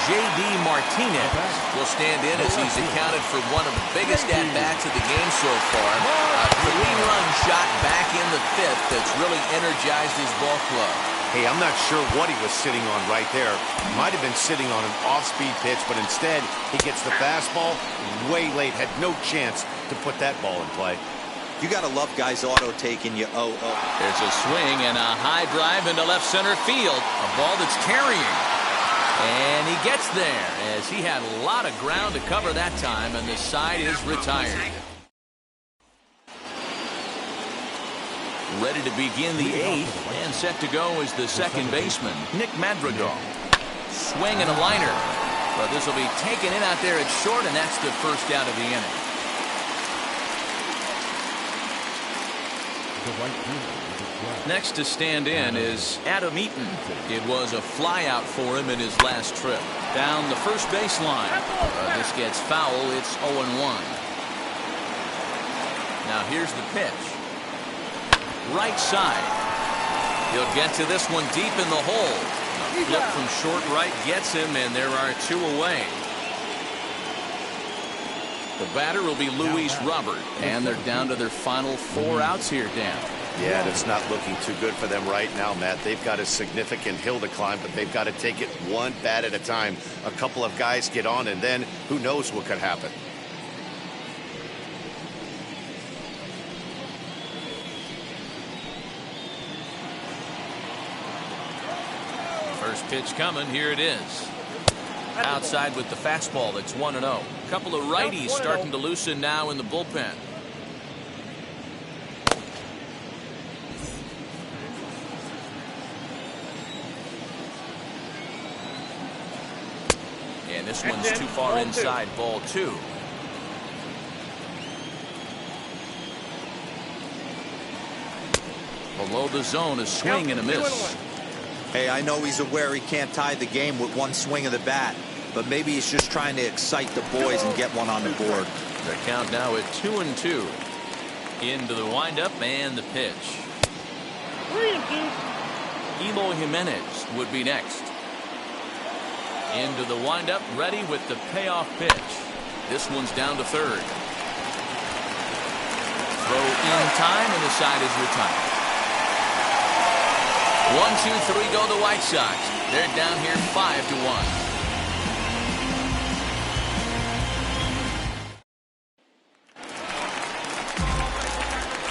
J.D. Martinez will stand in as he's accounted for one of the biggest at-bats of the game so far. A 3-run shot back in the fifth that's really energized his ball club. Hey, I'm not sure what he was sitting on right there. Might have been sitting on an off-speed pitch, but instead he gets the fastball way late. Had no chance to put that ball in play. You got to love guys auto-taking you 0-0. There's a swing and a high drive into left center field. A ball that's carrying. And he gets there as he had a lot of ground to cover that time, and the side is retired. Ready to begin the 8th, and set to go is the second baseman, Nick Madrigal. Swing and a liner. But this will be taken in out there at short, and that's the first out of the inning. Next to stand in is Adam Eaton. It was a flyout for him in his last trip. Down the first baseline. This gets foul. It's 0-1. Now here's the pitch. Right side. He'll get to this one deep in the hole. A flip from short right gets him, and there are 2 away. The batter will be Luis Robert, and they're down to their final 4 outs here, Dan. Yeah, it's not looking too good for them right now, Matt. They've got a significant hill to climb, but they've got to take it one bat at a time. A couple of guys get on, and then who knows what could happen. First pitch coming. Here it is. Outside with the fastball. It's 1-0. A couple of righties starting to loosen now in the bullpen. And this one's too far inside. Ball 2. Below the zone, a swing and a miss. Hey, I know he's aware he can't tie the game with one swing of the bat, but maybe he's just trying to excite the boys and get one on the board. The count now at 2-2. Into the windup and the pitch. Eloy Jimenez would be next. Into the windup, ready with the payoff pitch. This one's down to third. Throw in time, and the side is retired. 1-2-3 go the White Sox. They're down here 5-1.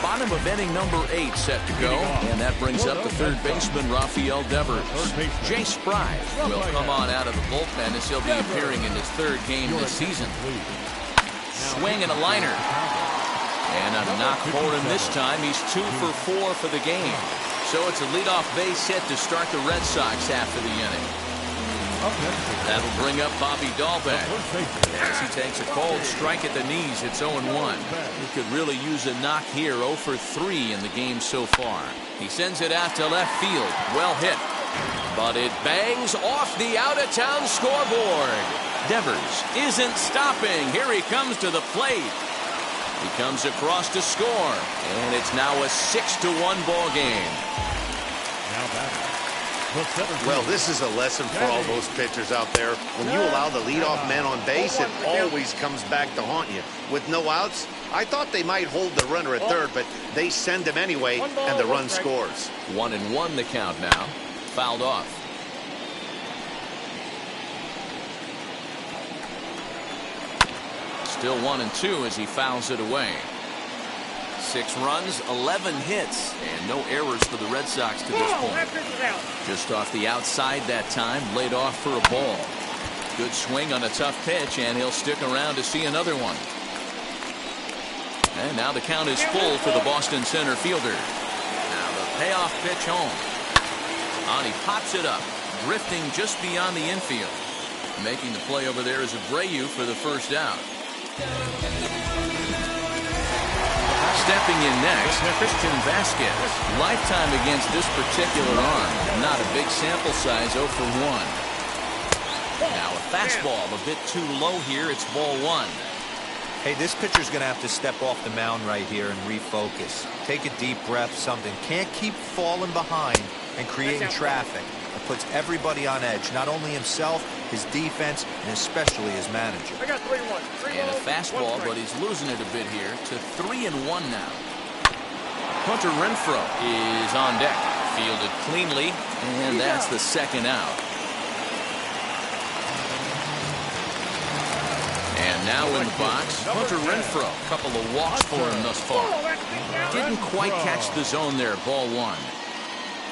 Bottom of inning number 8 set to go, and that brings up the third baseman Rafael Devers. Jay Spry will come on out of the bullpen as he'll be appearing in his 3rd game this season. Swing and a liner. And a knock for him this time. He's 2 for 4 for the game. So it's a leadoff base hit to start the Red Sox after the inning. That'll bring up Bobby Dahlbeck as he takes a cold strike at the knees. It's 0-1. He could really use a knock here. 0 for 3 in the game so far. He sends it out to left field. Well hit. But it bangs off the out-of-town scoreboard. Devers isn't stopping. Here he comes to the plate. He comes across to score. And it's now a 6-1 ball game. Well, this is a lesson for all those pitchers out there. When you allow the leadoff man on base, it always comes back to haunt you. With no outs, I thought they might hold the runner at third, but they send him anyway, and the run scores. 1-1 the count now. Fouled off. Still 1-2 as he fouls it away. 6 runs, 11 hits, and no errors for the Red Sox to this point. Just off the outside that time, laid off for a ball. Good swing on a tough pitch, and he'll stick around to see another one. And now the count is full for the Boston center fielder. Now the payoff pitch home. And he pops it up, drifting just beyond the infield. Making the play over there is Abreu for the first out. Stepping in next, Christian Vasquez. Lifetime against this particular arm. Not a big sample size, 0 for 1. Now a fastball a bit too low here. It's ball 1. Hey, this pitcher's going to have to step off the mound right here and refocus. Take a deep breath, something. Can't keep falling behind and creating traffic. It puts everybody on edge, not only himself, his defense, and especially his manager. I got 3-1. And a fastball, but he's losing it a bit here to 3-1 now. Hunter Renfroe is on deck. Fielded cleanly, and that's the second out. And now in the box, Hunter Renfroe. A couple of walks for him thus far. Didn't quite catch the zone there. Ball 1.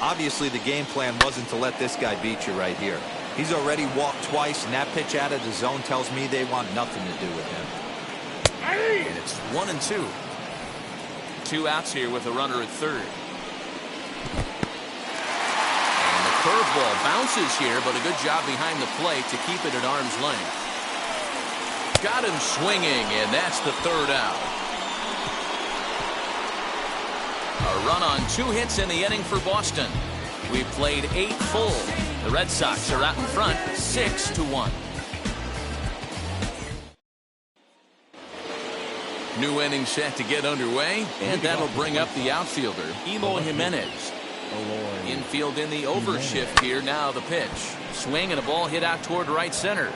Obviously, the game plan wasn't to let this guy beat you right here. He's already walked twice, and that pitch out of the zone tells me they want nothing to do with him. And it's 1-2. 2 outs here with a runner at third. And the curveball bounces here, but a good job behind the plate to keep it at arm's length. Got him swinging, and that's the third out. A run on 2 hits in the inning for Boston. We played 8 full. The Red Sox are out in front, 6-1. New inning set to get underway, and that'll bring up the outfielder, Eloy Jimenez. Infield in the overshift here. Now the pitch. Swing and a ball hit out toward right center.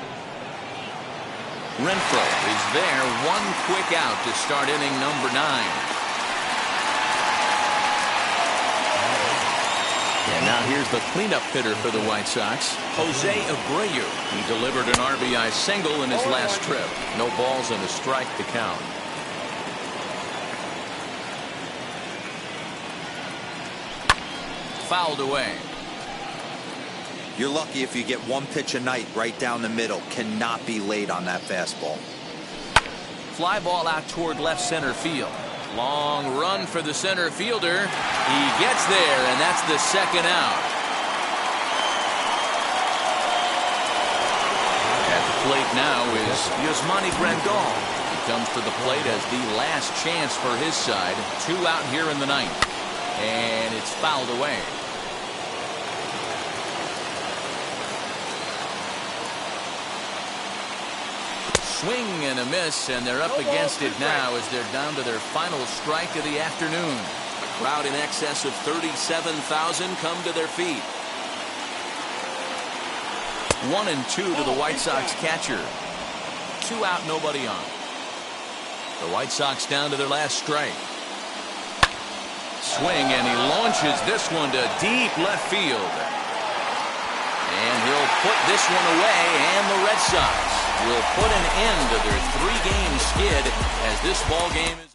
Renfroe is there. 1 quick out to start inning number 9. And now here's the cleanup hitter for the White Sox, Jose Abreu. He delivered an RBI single in his last trip. No balls and a strike to count. Fouled away. You're lucky if you get 1 pitch a night right down the middle. Cannot be late on that fastball. Fly ball out toward left center field. Long run for the center fielder. He gets there, and that's the second out. At the plate now is Yasmani Grandal. He comes to the plate as the last chance for his side. 2 out here in the 9th. And it's fouled away. Swing and a miss, and they're up against it now as they're down to their final strike of the afternoon. A crowd in excess of 37,000 come to their feet. 1-2 to the White Sox catcher. 2 out, nobody on. The White Sox down to their last strike. Swing, and he launches this one to deep left field. And he'll put this one away, and the Red Sox will put an end to their 3-game skid as this ball game is